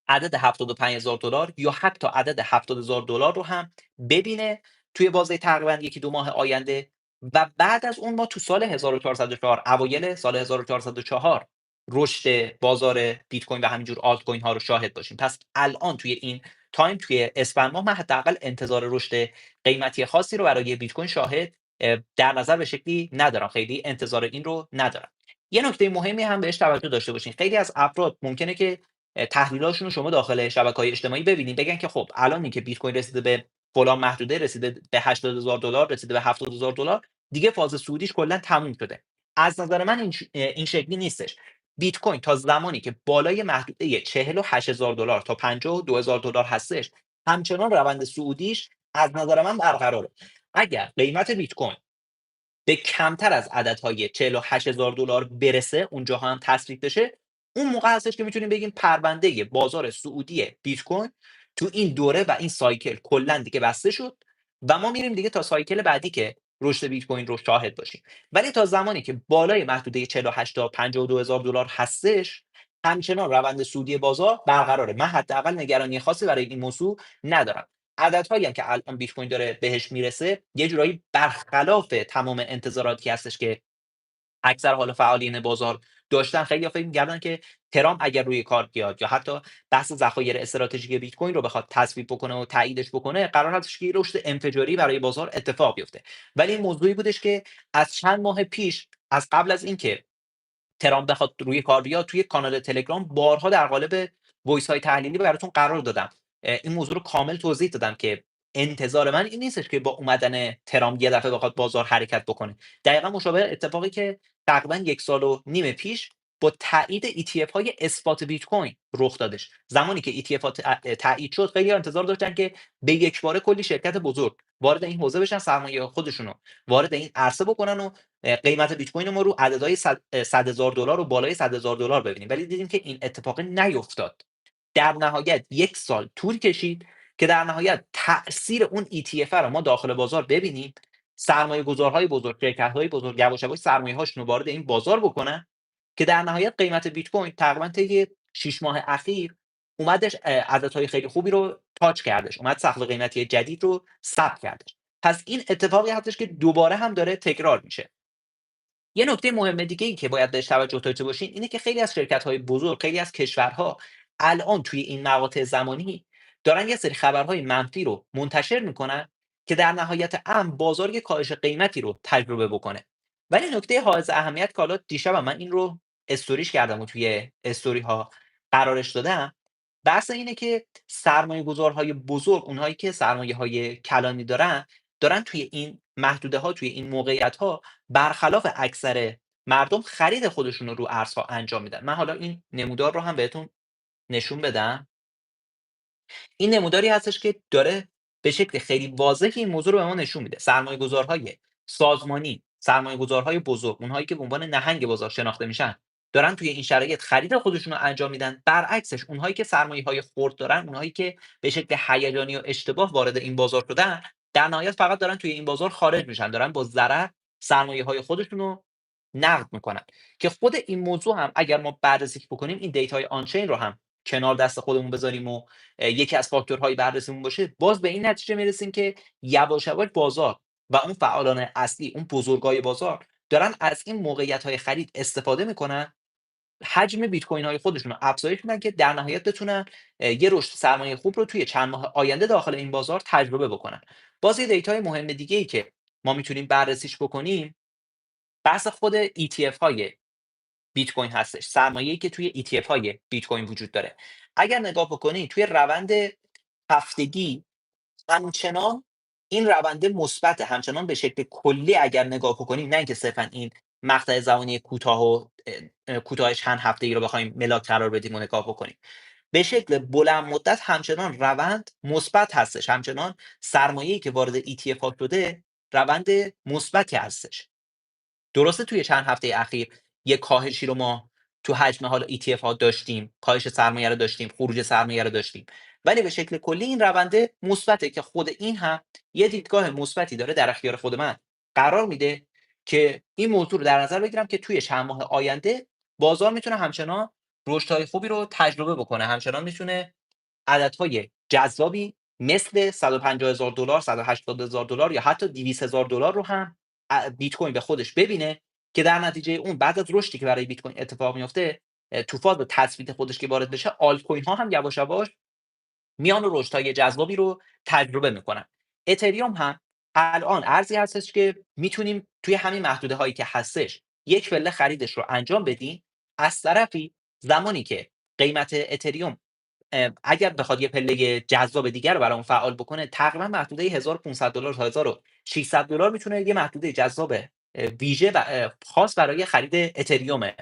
عدد $75,000 یا حتی عدد $70,000 رو هم ببینه توی بازه تقریبا یکی دو ماه آینده و بعد از اون ما تو سال 1404 اوایل سال 1404 رشد بازار بیت کوین و همینجور آلت کوین ها رو شاهد باشیم. پس الان توی این تایم توی اسفند ماه من حداقل انتظار رشد قیمتی خاصی رو برای بیت کوین شاهد در نظر به شکلی ندارم. خیلی انتظار این رو ندارم. یه نکته مهمی هم بهش توجه داشته باشین. خیلی از افراد ممکنه که تحلیلاشون رو شما داخل شبکه‌های اجتماعی ببینید بگن که خب الانی که بیت کوین رسیده به فلان محدوده، رسیده به $80,000 رسیده به $70,000 دیگه فاز صعودیش کلا تموم شده. از نظر من این شکلی نیستش. بیت کوین تا زمانی که بالای محدوده $48,000 تا $52,000 هستش، همچنان روند صعودیش از نظر من برقراره. اگر قیمت بیت کوین به کمتر از عددهای $48,000 برسه، اونجاها هم تثبیت بشه، اون موقع هستش که میتونیم بگیم پرونده بازار سعودی بیت کوین تو این دوره و این سایکل کلا دیگه بسته شد و ما میریم دیگه تا سایکل بعدی که رشد بیت کوین رو شاهد باشیم. ولی تا زمانی که بالای محدوده 48 تا $52,000 هستش، همچنان روند سعودی بازار برقراره. من حداقل نگرانی خاصی برای این موضوع ندارم. عددهایی هم که الان بیت کوین داره بهش میرسه یه جورایی برخلاف تمام انتظاراتی هستش که اکثر حالا فعالین بازار داشتن. خیلی‌ها فکر می‌کردن که ترامپ اگر روی کار بیاد یا حتی بحث ذخایر استراتژیک بیت کوین رو بخواد تصویب بکنه و تاییدش بکنه، قرار هستش که یه رشد انفجاری برای بازار اتفاق بیفته. ولی این موضوعی بودش که از چند ماه پیش، از قبل از اینکه ترامپ بخواد روی کار بیاد، توی کانال تلگرام بارها در قالب وایس‌های تحلیلی براتون قرار دادم. این موضوع رو کامل توضیح دادم که انتظار من این نیستش که با اومدن ترامپ یه دفعه بخواد بازار حرکت بکنه. دقیقا مشابه اتفاقی که تقریبا 1 سال و نیم پیش با تایید ETF‌های اثبات بیت کوین رخ دادش. زمانی که ETF‌ها تایید شد، خیلی‌ها انتظار داشتن که به یک باره کلی شرکت بزرگ وارد این حوزه بشن، سرمایه خودشون رو وارد این عرصه بکنن و قیمت بیت کوین ما رو عددهای $100,000 و بالای $100,000 ببینیم. ولی دیدیم که این اتفاق نیفتاد. در نهایت 1 سال طول کشید که در نهایت تأثیر اون ETF رو ما داخل بازار ببینیم. سرمایه‌گذارهای بزرگ، شرکت‌های بزرگ یواش یواش سرمایه‌هاشون رو وارد این بازار بکنن که در نهایت قیمت بیت کوین تقریبا طی 6 ماه اخیر اومدش عددهای خیلی خوبی رو تاچ کردش. اومد سقف قیمتی جدید رو ثبت کردش. پس این اتفاقی هستش که دوباره هم داره تکرار میشه. یه نکته مهم دیگه‌ای که باید بهش توجه داشته باشین اینه که خیلی از شرکت‌های بزرگ، خیلی از کشورها الان توی این مقاطع زمانی دارن یه سری خبرهای منفی رو منتشر میکنن که در نهایت امر بازار یه کاهش قیمتی رو تجربه بکنه. ولی نکته حائز اهمیت که حالا دیشبم من این رو استوریش کردم و توی استوری ها قرارش دادم، بحث اینه که سرمایه‌گذارهای بزرگ، اونهایی که سرمایه‌های کلانی دارن توی این محدوده‌ها، توی این موقعیت‌ها برخلاف اکثر مردم خرید خودشون رو رو ارزها انجام میدن. من حالا این نمودار رو هم بهتون نشون بدم. این نموداری هستش که داره به شکل خیلی واضحی این موضوع رو به ما نشون میده. سرمایه‌گذارهای سازمانی، سرمایه‌گذارهای بزرگ، اونهایی که به عنوان نهنگ بازار شناخته میشن، دارن توی این شرایط خرید خودشون رو انجام میدن. برعکسش اونهایی که سرمایه‌های خرد دارن، اونهایی که به شکل هیجانی و اشتباه وارد این بازار شدن، در نهایت فقط دارن توی این بازار خارج میشن، دارن با ضرر سرمایه‌های خودشون رو نقد میکنن. که خود این موضوع هم اگر ما بررسیش بکنیم، این دیتاهای آنچین رو هم کنار دست خودمون بذاریم و یکی از فاکتورهای بررسیمون باشه، باز به این نتیجه میرسیم که یواش یواش بازار و اون فعالان اصلی، اون بزرگای بازار دارن از این موقعیت‌های خرید استفاده میکنن، حجم بیت کوین های خودشون رو افزایش میدن که در نهایت بتونن یه رشد سرمایه خوب رو توی چند ماه آینده داخل این بازار تجربه بکنن. باز یه دیتای مهم دیگه ای که ما میتونیم بررسیش بکنیم، بحث خود ETF های بیت کوین هستش. سرمایه‌ای که توی ETF های بیت کوین وجود داره. اگر نگاه بکنید توی روند هفتگی، همچنان این رونده مثبته، همچنان به شکل کلی اگر نگاه بکنیم، نه اینکه صرفا این مقطع زمانی کوتاه و کوتاه چند هفته‌ای رو بخوایم ملاک قرار بدیم و نگاه بکنیم، به شکل بلند مدت همچنان روند مثبت هستش، همچنان سرمایه‌ای که وارد ETF ها شده روند مثبتی هستش. درسته توی چند هفته اخیر یه کاهشی رو ما تو حجم حالا ETF ها داشتیم، کاهش سرمایه رو داشتیم، خروج سرمایه رو داشتیم، ولی به شکل کلی این رونده مثبته که خود این هم یه دیدگاه مثبتی داره در اختیار خود من قرار میده که این موضوع رو در نظر بگیرم که توی چند ماه آینده بازار میتونه همچنان رشدهای خوبی رو تجربه بکنه، همچنان میتونه عددهای جذابی مثل $150,000، $180,000 یا حتی $200,000 رو هم بیت کوین به خودش ببینه، که در نتیجه اون بعد از رشدی که برای بیت کوین اتفاق میفته، تو فاز تثبیت خودش که وارد بشه، آلت کوین ها هم یواش یواش میان و رشدهای جذابی رو تجربه میکنن. اتریوم هم الان ارزی هستش که میتونیم توی همین محدوده هایی که هستش یک پله خریدش رو انجام بدیم. از طرفی زمانی که قیمت اتریوم اگر بخواد یه پله جذاب دیگر رو برامون فعال بکنه، تقریبا محدوده $1,500 تا $1,600 میتونه یه محدوده جذاب ویژه و خاص برای خرید اتریوم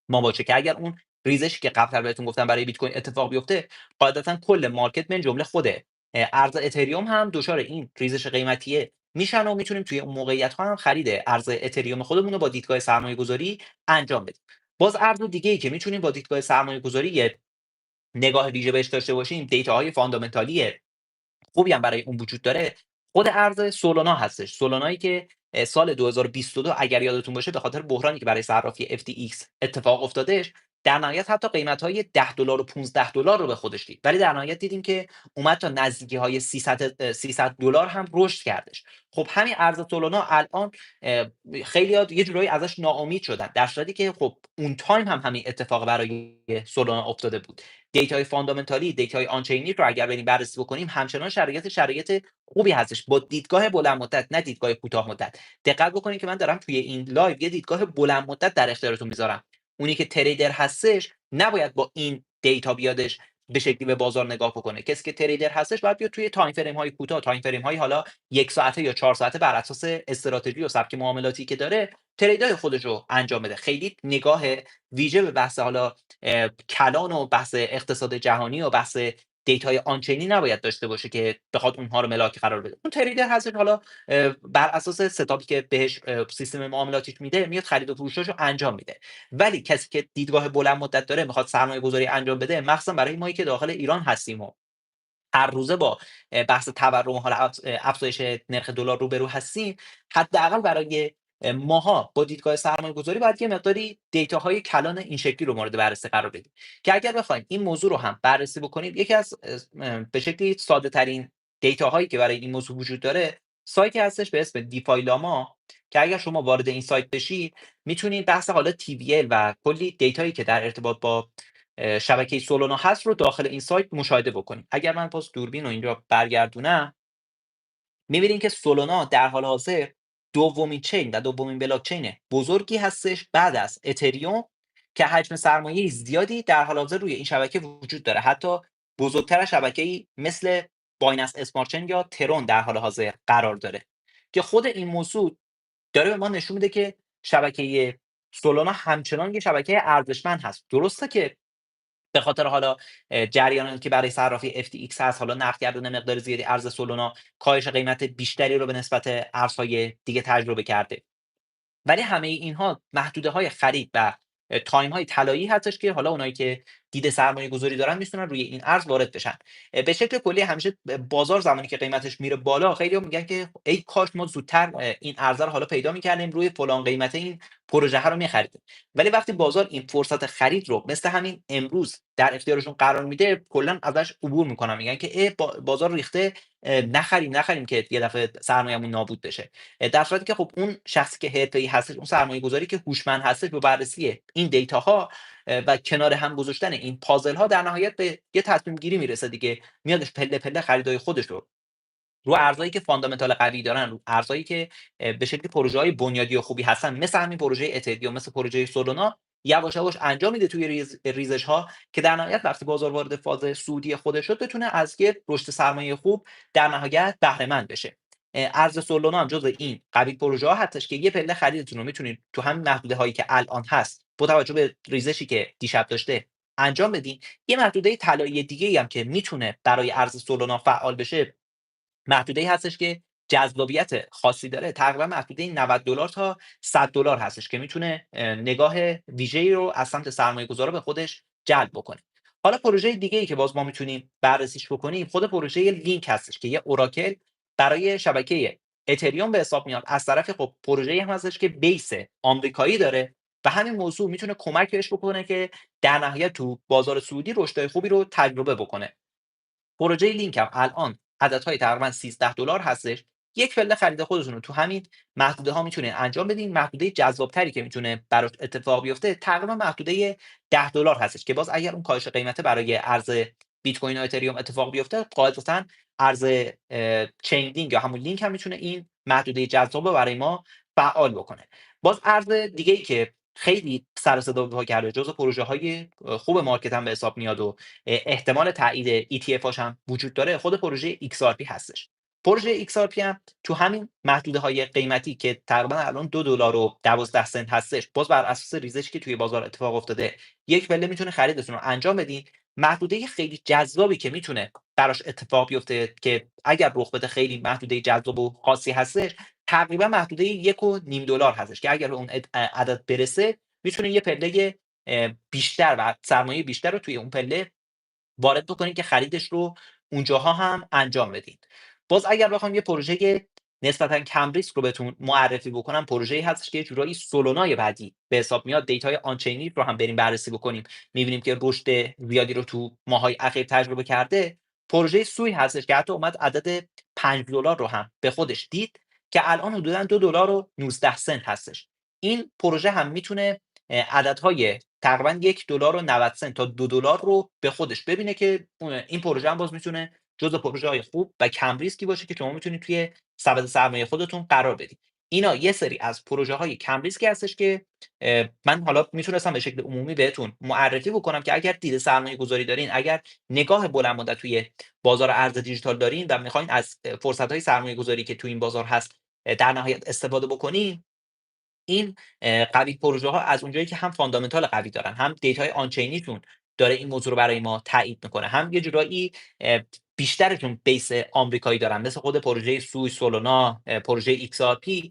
ما باشه، که اگر اون ریزشی که قبلا بهتون گفتم برای بیت کوین اتفاق بیفته، قاعدتا کل مارکت من جمله خود ارز اتریوم هم دچار این ریزش قیمتیه میشن و میتونیم توی اون موقعیت ها هم خرید ارز اتریوم خودمون رو با دیدگاه سرمایه گذاری انجام بدیم. باز ارز دیگه ای که میتونیم با دیدگاه سرمایه گذاری نگاه ویژه بهش داشته باشیم، دیتاهای فاندامنتالی خوبی هم برای اون وجود داره، خود ارز سولانا هستش. سولانایی که سال 2022 اگر یادتون باشه به خاطر بحرانی که برای صرافی FTX اتفاق افتادش، در نهایت حتی قیمت‌های $10 و $15 رو به خودش دید، ولی در نهایت دیدیم که اومد تا نزدیکی‌های 300 $300 هم رشد کردش. خب همین ارز سولانا الان خیلی‌ها یه جورایی ازش ناامید شدن، در صورتی که خب اون تایم هم همین اتفاق برای سولانا افتاده بود. دیتاهای فاندامنتالی، دیتاهای آنچینی رو اگر بریم بررسی بکنیم، همچنان شرایط خوبی هستش با دیدگاه بلند مدت، نه دیدگاه کوتاه مدت. دقت بکنید که من دارم توی این لایو یه دیدگاه بلند مدت در اختیارتون میذارم. اونی که تریدر هستش نباید با این دیتا بیادش به شکلی به بازار نگاه بکنه. کسی که تریدر هستش باید بیاد توی تایم فریم های کوتاه، تایم فریم های حالا 1 ساعته یا 4 ساعته، بر اساس استراتژی و سبک معاملاتی که داره تریدای خودش رو انجام بده. خیلی نگاه ویژه به بحث حالا کلان و بحث اقتصاد جهانی و بحث دیتای آنچینی نباید داشته باشه که بخواد اونها رو ملاک قرار بده. اون تریدر هستش، حالا بر اساس ستاپی که بهش سیستم معاملاتیش میده، میاد خرید و فروشاشو انجام میده. ولی کسی که دیدگاه بلند مدت داره، میخواد سرمایه گذاری انجام بده، مخصوصا برای مایی که داخل ایران هستیم و هر روزه با بحث تورم و حالا افزایش نرخ دلار روبرو هستیم، حداقل برای ماها با دیدگاه سرمایه‌گذاری باید یه مقداری دیتاهای کلان این شکلی رو مورد بررسی قرار بدیم. که اگر بخوایم این موضوع رو هم بررسی بکنیم، یکی از به شکلی ساده‌ترین دیتاهایی که برای این موضوع وجود داره، سایتی هستش به اسم دیفای لاما، که اگر شما وارد این سایت بشید، میتونید بحث حالا TVL و کلی دیتایی که در ارتباط با شبکه سولانا هست رو داخل این سایت مشاهده بکنید. اگر من باز دوربین رو اینجا برگردونم، می‌بینیم که سولانا در حال حاضر دومین چین و دومین بلاک چین بزرگی هستش بعد از اتریوم، که حجم سرمایه زیادی در حال حاضر روی این شبکه وجود داره. حتی بزرگتر از شبکه‌ای مثل بایننس اسمارت چین یا ترون در حال حاضر قرار داره. که خود این موضوع داره به ما نشون میده که شبکه سولانا همچنان یه شبکه ارزشمند هست. درسته که به خاطر حالا جریانی که برای صرافی FTX هست، حالا نقدگردان مقدار زیادی ارز سولانا کاهش قیمت بیشتری رو به نسبت ارزهای دیگه تجربه کرده. ولی همه اینها محدوده‌های خرید و تایم‌های طلایی هستش که حالا اونایی که دید سرمایه‌گذاری دارن میتونن روی این ارز وارد بشن. به شکل کلی همیشه بازار زمانی که قیمتش میره بالا، خیلی‌ها میگن که ای کاش ما زودتر این ارزا رو حالا پیدا می‌کردیم، روی فلان قیمت این پروژه ها رو می‌خریدیم. ولی وقتی بازار این فرصت خرید رو مثل همین امروز در اختیارشون قرار میده، کلا ازش عبور میکنن، میگن که بازار ریخته، نخریم که یه دفعه سرمایه‌مون نابود بشه. در صورتی که خب اون شخصی که حرفه‌ای هستش، اون سرمایه‌گذاری که هوشمند هستش، با بررسی این دیتاها و کنار هم گذاشتن این پازل‌ها در نهایت به یه تصمیم گیری میرسه دیگه. میادش پله پله خریدای خودش رو ارزایی که فاندامنتال قوی دارن، رو ارزایی که به شکلی پروژه‌های بنیادی و خوبی هستن، مثل همین پروژه اتریوم، مثل پروژه سولانا، یواش یواش انجام میده توی ریزش‌ها، که در نهایت وقتی بازار وارد فاز صعودی خودش شد، بتونه از یه رشد سرمایه خوب در نهایت بهره مند بشه. ارز سولانا هم جزو این قبیل پروژه‌ها هستش که یه پله خریدتون رو میتونید تو همین محدوده‌هایی که الان هست، با توجه به ریزشی که دیشب داشته، انجام بدین. یه محدوده طلایی دیگه‌ای هم که میتونه برای ارز سولانا فعال بشه، محدوده‌ای هستش که جذابیت خاصی داره. تقریبا محدوده $90 تا $100 هستش که میتونه نگاه ویژه‌ای رو از سمت سرمایه‌گذارا به خودش جلب بکنه. حالا پروژه دیگه‌ای که باز ما میتونیم بررسیش بکنیم، خود پروژه لینک هستش که یه اوراکل برای شبکه اتریوم به حساب میاد. از طرفی خب پروژه‌ای هم هستش که بیس آمریکایی داره و همین موضوع میتونه کمک بهش بکنه که در نهایت تو بازار سعودی رشد خوبی رو تجربه بکنه. پروژه لینک هم الان عددهای تقریبا $13 هستش. یک پله خرید خودتون رو تو همین محدوده ها میتونید انجام بدین. محدوده جذابتری که میتونه براش اتفاق بیفته، تقریبا محدوده $10 هستش، که باز اگر اون کاهش قیمت برای ارز بیت کوین و اتریوم اتفاق بیفته، قاعدتا ارز چین لینک یا همون لینک هم میتونه این محدوده جذاب رو برای ما فعال بکنه. باز ارز دیگه ای که خیلی سر و صدا به پا کرده، جزو پروژه های خوب مارکت هم به حساب میاد و احتمال تایید ETF هاش هم وجود داره، خود پروژه XRP هستش. پروژه XRP هم تو همین محدوده‌های قیمتی که تقریبا الان $2 و 12 سنت هستش، باز بر اساس ریزشی که توی بازار اتفاق افتاده، یک پله میتونه خریدتون رو انجام بدین. محدوده خیلی جذابی که میتونه براش اتفاق بیفته، که اگر رخ بده خیلی محدوده جذاب و خاصی هستش، تقریبا محدوده $1.5 هستش، که اگر به اون عدد برسه، میتونه یه پله بیشتر و سرمایه بیشتر رو توی اون پله وارد بکنید که خریدش رو اونجاها هم انجام بدین. باز اگر بخوام یه پروژه نسبتاً کم ریسک رو بهتون معرفی بکنم، پروژه‌ای هستش که یه جورایی سولونای بعدی به حساب میاد. دیتاهای آنچینی رو هم بریم بررسی بکنیم، می‌بینیم که رشد زیادی رو تو ماه‌های اخیر تجربه کرده. پروژه سوی هستش که حتی اومد عدد $5 رو هم به خودش دید، که الان حدوداً $2 و 19 سنت هستش. این پروژه هم میتونه عددهای تقریبا $1 و 90 سنت تا $2 رو به خودش ببینه، که این پروژه هم باز میتونه جزو پروژه های خوب و کم ریسکی باشه که شما میتونید توی سبد سرمایه خودتون قرار بدید. اینا یه سری از پروژه های کم ریسکی هستش که من حالا میتونستم به شکل عمومی بهتون معرفی بکنم، که اگر دید سرمایه گذاری دارین، اگر نگاه بلند مدت توی بازار ارز دیجیتال دارین و میخواین از فرصت های سرمایه گذاری که توی این بازار هست در نهایت استفاده بکنین، این قوی پروژه‌ها از اونجایی که هم فاندامنتال قوی دارن، هم دیتاهای آنچینیشون داره این موضوع رو برای ما تایید میکنه، هم یه جورایی بیشترشون بیس آمریکایی دارن، مثل خود پروژه سوی، سولانا، پروژه ایکس آر پی،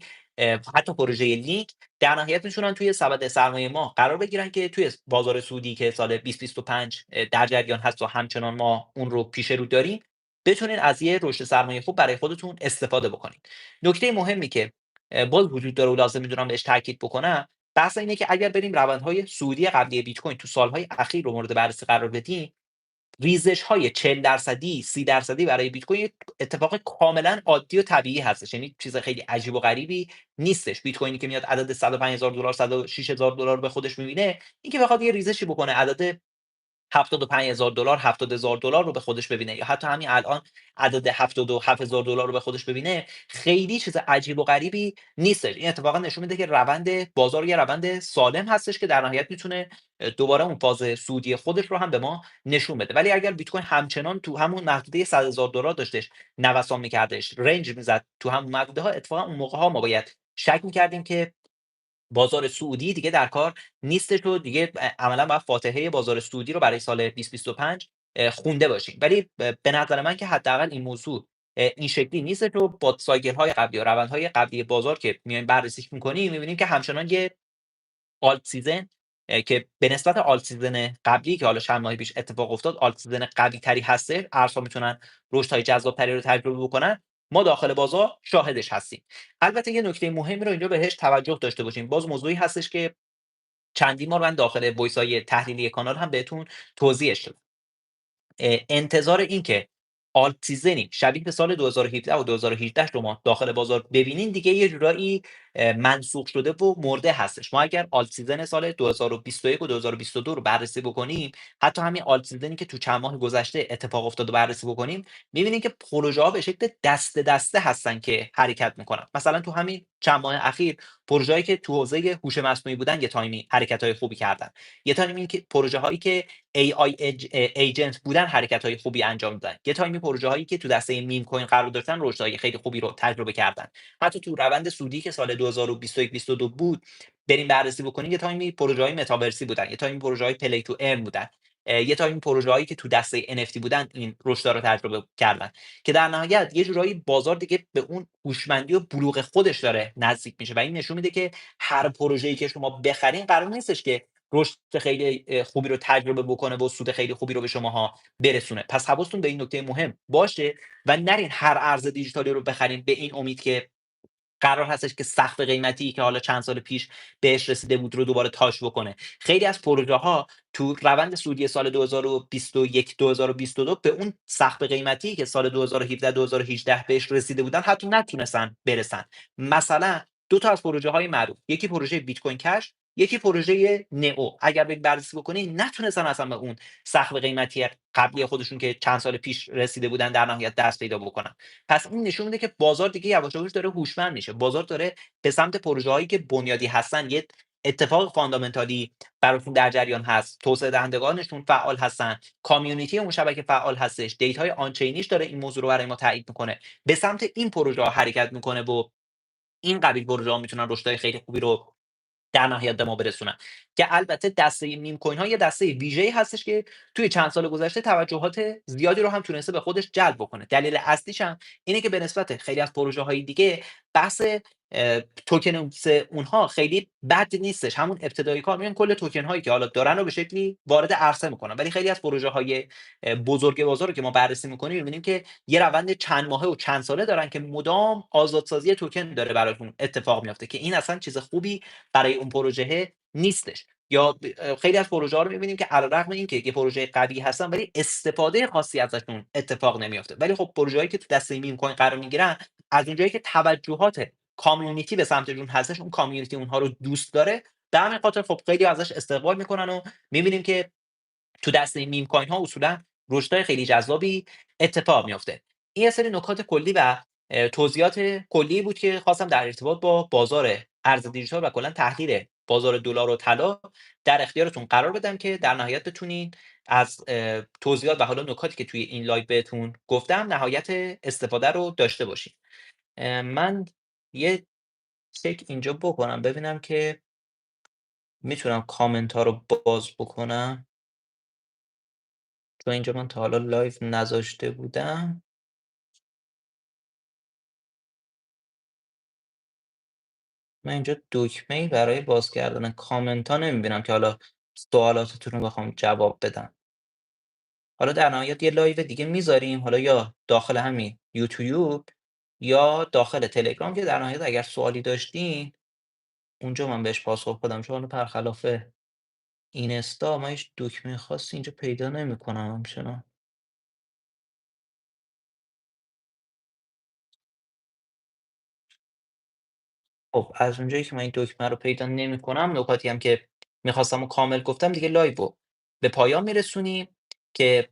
حتی پروژه لینک، در نهایت میتونن توی سبد سرمایه ما قرار بگیرن که توی بازار سعودی که سال 2025 در جریان هست و همچنان ما اون رو پیش رو داریم، بتونین از یه رشد سرمایه خوب برای خودتون استفاده بکنین. نکته مهمی که باز وجود داره و لازم می‌دونم بهش تاکید بکنم، بحث اینه که اگر بریم روندهای صعودی قبلی بیت کوین تو سال‌های اخیر رو مورد بررسی قرار بدیم، ریزش‌های 40% 30% برای بیت کوین یک اتفاق کاملا عادی و طبیعی هستش. یعنی چیز خیلی عجیب و غریبی نیستش. بیت کوینی که میاد عدد $105,000 $106,000 به خودش می‌بینه، اینکه بخواد یه ریزشی بکنه عدد $75,000 $70,000 رو به خودش ببینه، یا حتی همین الان عدد $77,000 رو به خودش ببینه، خیلی چیز عجیب و غریبی نیستش. این اتفاقا نشون میده که روند بازار یه روند سالم هستش که در نهایت میتونه دوباره اون فاز سودی خودش رو هم به ما نشون بده. ولی اگر بیت کوین همچنان تو همون محدوده $100,000 داشتش نوسان میکردش، رنج میزد تو همون محدوده ها، اتفاقا اون موقع ها ما باید شک میکردیم که بازار سعودی دیگه در کار نیستش و دیگه عملا باید فاتحه بازار سعودی رو برای سال 2025 خونده باشیم. ولی به نظر من که حداقل این موضوع این شکلی نیستش و با سایکل‌های قبلی و روندهای قبلی بازار که میایم بررسیش می‌کنیم، می‌بینیم که همچنان یه آلت سیزن که به نسبت آلت سیزن قبلی که حالا چند ماه پیش اتفاق افتاد، آلت سیزن قوی‌تری هستش، ارزها میتونن رشدهای جذاب‌تری رو تجربه بکنن، ما داخل بازار شاهدش هستیم. البته یه نکته مهمی رو اینجا بهش توجه داشته باشیم. باز موضوعی هستش که چندین بار من داخل وایس‌های تحلیلی کانال هم بهتون توضیحش دادم. انتظار این که آلت سیزنی شبیه به سال 2017 و 2018 شما داخل بازار ببینین دیگه یه جورایی منسوخ شده و مرده هستش. ما اگر آلت سیزن سال 2021 و 2022 رو بررسی بکنیم، حتی همین آلت سیزنی که تو چند ماه گذشته اتفاق افتاده و بررسی بکنیم، می‌بینیم که پروژه‌ها به شکل دسته دسته هستن که حرکت می‌کنن. مثلا تو همین چند ماه اخیر پروژه‌هایی که تو حوزه هوش مصنوعی بودن یه تایمی حرکت‌های خوبی کردن. یه تایمی که پروژه‌هایی که AI ایجنت بودن حرکت‌های خوبی انجام دادن. یه تایمی پروژه‌هایی که تو دسته میم کوین قرار داشتن رشدهای خیلی خوبی رو تجربه کردن. حتی تو روند سودی که سال 2021-22 بود، بریم بررسی بکنیم، یه تایمی پروژه‌های متاورسی بودن، یه تایمی پروژه‌های پلی تو ارن بودن. یه تایمی پروژه‌هایی که تو دسته NFT بودن این رشدها رو تجربه کردن. که در نهایت یه جورایی بازار دیگه به اون هوشمندی و بلوغ خودش داره نزدیک میشه و این نشون میده که هر پروژه‌ای که شما بخرین قرار نیستش که رشد خیلی خوبی رو تجربه بکنه و سود خیلی خوبی رو به شماها برسونه. پس حواستون به این نکته مهم باشه و نرین هر ارز دیجیتالی رو بخرین به این امید که قرار هستش که سقف قیمتی که حالا چند سال پیش بهش رسیده بود رو دوباره تاچ بکنه. خیلی از پروژه‌ها تو روند سودی سال 2021 2022 به اون سقف قیمتی که سال 2017 2018 بهش رسیده بودن حتی نتونستن برسن. مثلا دو تا از پروژه‌های معروف، یکی پروژه بیت کوین کش، یکی پروژه نئو، اگر برید بررسی بکنید نتونستن اصلا به اون سقف قیمتی قبلی خودشون که چند سال پیش رسیده بودن در نهایت دست پیدا بکنن. پس این نشون میده که بازار دیگه یواش یواش داره هوشمند میشه. بازار داره به سمت پروژه‌هایی که بنیادی هستن، یه اتفاق فاندامنتالی براشون در جریان هست، توسعه دهندگانشون فعال هستن، کامیونیتی اون شبکه فعال هستش، دیتاهای آنچینیش داره این موضوع رو برای ما تایید میکنه. به سمت این پروژه‌ها حرکت میکنه و این قبیل پروژه‌ها میتونن رشدهای خیلی خوبی رو در نهایت به ما برسونن. که البته دسته میم کوین ها یه دسته ویژه‌ای هستش که توی چند سال گذشته توجهات زیادی رو هم تونسته به خودش جلب بکنه. دلیل اصلیش هم اینه که به نسبت خیلی از پروژه‌های دیگه بحث توکنومیکس اونها خیلی بد نیستش. همون ابتدایی کار میان کل توکن هایی که حالا دارن رو به شکلی وارد عرصه میکنن. ولی خیلی از پروژه‌های بزرگ بازار رو که ما بررسی می‌کنیم می‌بینیم که یه روند چند ماهه و چند ساله دارن که مدام آزادسازی توکن داره براشون اتفاق میفته که این اصلا چیز خوبی برای اون پروژه نیستش. یا خیلی از پروژه‌ها رو می‌بینیم که علیرغم اینکه یه پروژه قوی هستن ولی استفاده خاصی ازشون اتفاق نمیافته. ولی خب پروژه‌هایی که تو دسته میم کوین قرار می‌گیرن، از اونجایی که توجهات کامیونیتی به سمتشون هستش، اون کامیونیتی اونها رو دوست داره، به همین خاطر خب خیلی ازش استقبال می‌کنن و می‌بینیم که تو دسته میم کوین ها اصولا رشدهای خیلی جذابی اتفاق میفته. این یه سری نکات کلی و توضیحات کلی بود که خواستم در ارتباط با بازار ارز دیجیتال و کلا تحلیل بازار دلار و طلا در اختیارتون قرار بدم که در نهایت بتونین از توضیحات و حالا نکاتی که توی این لایو بهتون گفتم نهایت استفاده رو داشته باشین. من یه چک اینجا بکنم ببینم که میتونم کامنت ها رو باز بکنم، چون اینجا من تا حالا لایو نذاشته بودم. من اینجا دکمه‌ای برای باز کردن کامنت ها نمیبینم که حالا سوالاتتون رو بخوام جواب بدم. حالا در نهایت یه لایو دیگه میذاریم، حالا یا داخل همین یوتیوب یا داخل تلگرام، که در نهایت اگر سوالی داشتین اونجا من بهش پاسخ بدم، چون حالا برخلاف اینستا من هیچ دکمه خاصی اینجا پیدا نمیکنم همچنان. خب از اونجایی که من این دکمه رو پیدا نمی‌کنم، نکاتی هم که می‌خواستم و کامل گفتم، دیگه لایو رو به پایان میرسونیم که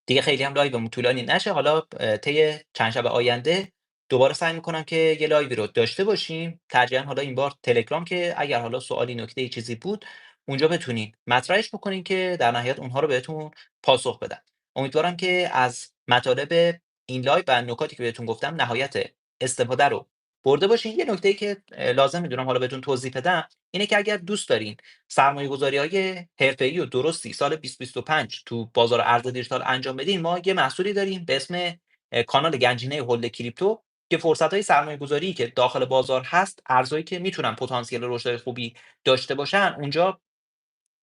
دیگه خیلی هم لایومون طولانی نشه. حالا طی چند شب آینده دوباره سعی می‌کنم که یه لایوی رو داشته باشیم، ترجیحاً حالا این بار تلگرام، که اگر حالا سوالی، نکته‌ای، چیزی بود اونجا بتونین مطرحش بکنین که در نهایت اونها رو بهتون پاسخ بدم. امیدوارم که از مطالب این لایو و نکاتی که بهتون گفتم نهایت استفاده رو برده باشین. یه نکته‌ای که لازم می‌دونم حالا بهتون توضیح بدم، اینه که اگر دوست دارین سرمایه‌گذاری‌های حرفه‌ای و درستی سال 2025 تو بازار ارز دیجیتال انجام بدین، ما یه محصولی داریم به اسم کانال گنجینه هولد کریپتو که فرصت‌های سرمایه‌گذاری که داخل بازار هست، ارزهایی که میتونن پتانسیل رشد خوبی داشته باشن، اونجا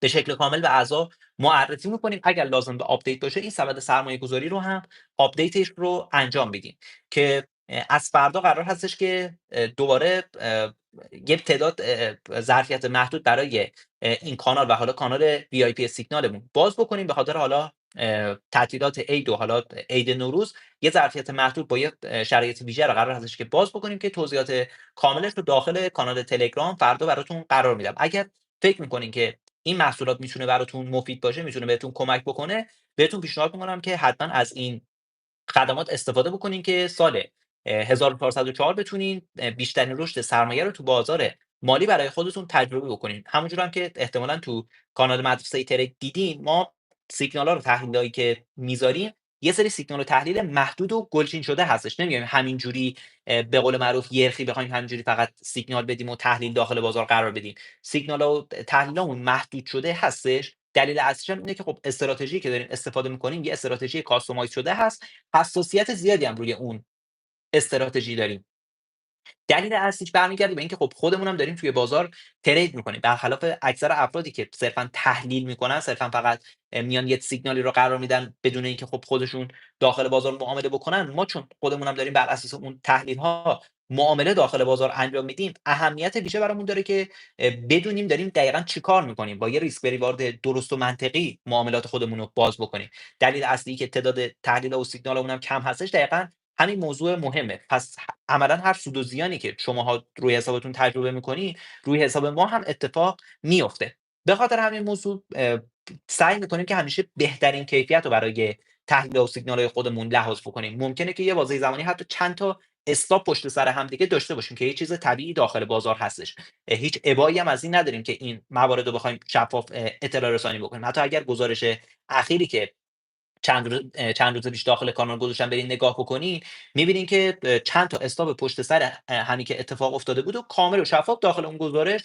به شکل کامل به اعضا معرفی می‌کنیم. اگر لازم به آپدیت باشه این سبد سرمایه‌گذاری رو هم آپدیتش رو انجام میدیم که از فردا قرار هستش که دوباره یه تعداد ظرفیت محدود برای این کانال و حالا کانال VIP سیگنالمون باز بکنیم. به خاطر حالا تعطیلات عید و حالا عید نوروز یه ظرفیت محدود با یه شرایط ویژه رو قرار هستش که باز بکنیم که توضیحات کاملش رو داخل کانال تلگرام فردا براتون قرار میدم. اگر فکر می‌کنین که این محصولات میتونه براتون مفید باشه، میتونه بهتون کمک بکنه، بهتون پیشنهاد میکنم که حتما از این خدمات استفاده بکنین که سال 1404 بتونین بیشترین رشد سرمایه رو تو بازار مالی برای خودتون تجربه بکنین. همونجور هم که احتمالاً تو کانال مدرسه ترید دیدین، ما سیگنال‌ها رو تحلیلایی که میذاریم یه سری سیگنال و تحلیل محدود و گلچین شده هستش. نمیایم همینجوری به قول معروف یرخی بخوایم همینجوری فقط سیگنال بدیم و تحلیل داخل بازار قرار بدیم. سیگنال‌ها و تحلیلامون محدود شده هستش. دلیل اصلیش هم اینه که خب استراتژی که داریم استفاده می‌کنیم یه استراتژی کاستومایز شده هست. حساسیت زیادی هم روی اون استراتژی داریم. دلیل اصلیش برمیگرده به اینکه خب خودمون هم داریم توی بازار ترید می‌کنیم. برخلاف اکثر افرادی که صرفا تحلیل می‌کنن، صرفا فقط میان یه سیگنالی رو قرار میدن بدون اینکه خب خودشون داخل بازار معامله بکنن. ما چون خودمون هم داریم بر اساس اون تحلیل‌ها معامله داخل بازار انجام میدیم، اهمیت ویژه برامون داره که بدونیم داریم دقیقاً چیکار می‌کنیم. با یه ریسک ریوارد درست و منطقی معاملات خودمون رو باز بکنیم. دلیل اصلی که تعداد تحلیل‌ها و سیگنالمون هم کم هستش دقیقاً همین موضوع مهمه. پس عملا هر سود و زیانی که شماها روی حسابتون تجربه می‌کنید، روی حساب ما هم اتفاق میفته. به خاطر همین موضوع سعی می‌کنیم که همیشه بهترین کیفیت رو برای تحلیل و سیگنال‌های خودمون لحاظ بکنیم. ممکنه که یه بازه زمانی حتی چند تا استاپ پشت سر هم دیگه داشته باشیم که یه چیز طبیعی داخل بازار هستش. هیچ ابایی هم از این نداریم که این موارد رو بخوایم شفاف اطلاع رسانی بکنیم. حتی اگر گزارش اخیری که چند روز پیش داخل کانال گذاشتم برین نگاه بکنین، می‌بینین که چند تا استاپ پشت سر همین که اتفاق افتاده بود و کامل و شفاف داخل اون گزارش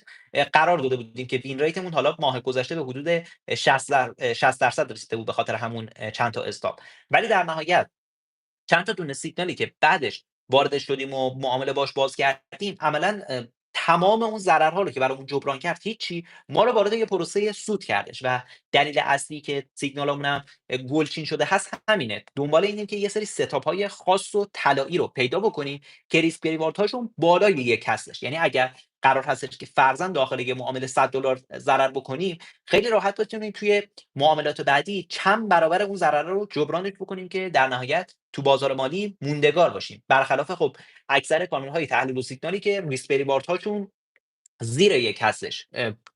قرار داده بودیم که وین ریتمون حالا ماه گذشته به حدود 60% رسیده بود به خاطر همون چند تا استاپ. ولی در نهایت چند تا دونه سیگنالی که بعدش وارد شدیم و معامله باش باز کردیم، عملاً تمام اون ضررها رو که برامون جبران کرد هیچی، ما رو وارد یه پروسه سود کردش و دلیل اصلی که سیگنالمون هم گلچین شده هست همینه. دنبال اینیم که یه سری ستاپ‌های خاص و طلایی رو پیدا بکنیم که ریسک ریواردهاشون بالای یک هستش. یعنی اگر قرار هستش که فرضاً داخل یه معامله $100 ضرر بکنیم، خیلی راحت بتونیم توی معاملات بعدی چند برابر اون ضرر رو جبرانش بکنیم که در نهایت تو بازار مالی موندگار باشیم. برخلاف خب اکثر کانال‌های تحلیل و سیگنالی که ریسک ریوارد هاشون زیر یک هستش.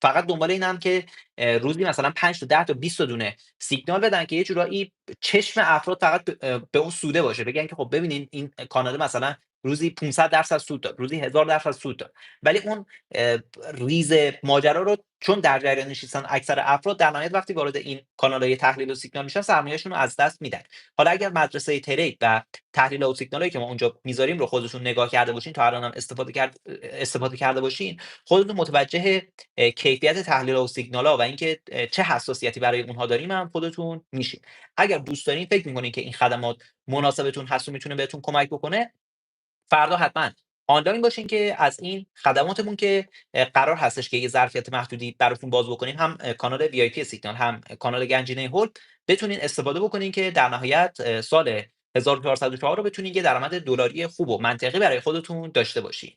فقط دنبال اینن که روزی مثلا 5 تا 10 تا 20 تا دونه سیگنال بدن که یه جورایی چشم افراد فقط به اون سوده باشه. بگن که خب ببینین این کانال مثلا روزی 500% سود داد، روزی 1000% سود داد. ولی اون اه، ریز ماجرا رو چون در جریانش نیستن اکثر افراد، در نهایت وقتی وارد این کانال‌های تحلیل و سیگنال میشن سرمایه‌شون رو از دست میدن. حالا اگر مدرسه ترید و تحلیل و سیگنالی که ما اونجا میذاریم رو خودتون نگاه کرده باشین، تا الان هم استفاده کرده باشین، خودتون متوجه کیفیت تحلیل و سیگنال‌ها و اینکه چه حساسیتی برای اونها داریم هم خودتون میشین. اگر دوست دارین فکر می‌کنین که این خدمات مناسبتون هست و میتونه بهتون کمک بکنه، فردا حتما آنلاین باشین که از این خدماتمون که قرار هستش که یه ظرفیت محدودی براتون باز بکنیم، هم کانال VIP سیگنال هم کانال گنجینه هولد، بتونین استفاده بکنین که در نهایت سال 1404 رو بتونین یه درآمد دلاری خوب و منطقی برای خودتون داشته باشین.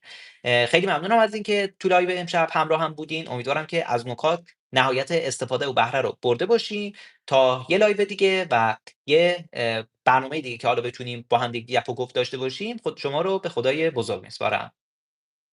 خیلی ممنونم از اینکه تو لایو امشب همراه هم بودین. امیدوارم که از نکات نهایت استفاده و بهره رو برده باشین. تا یه لایو دیگه و یه برنامه دیگه که حالا بتونیم با هم دیگه گپ و گفت داشته باشیم، خود شما رو به خدای بزرگ میسپارم.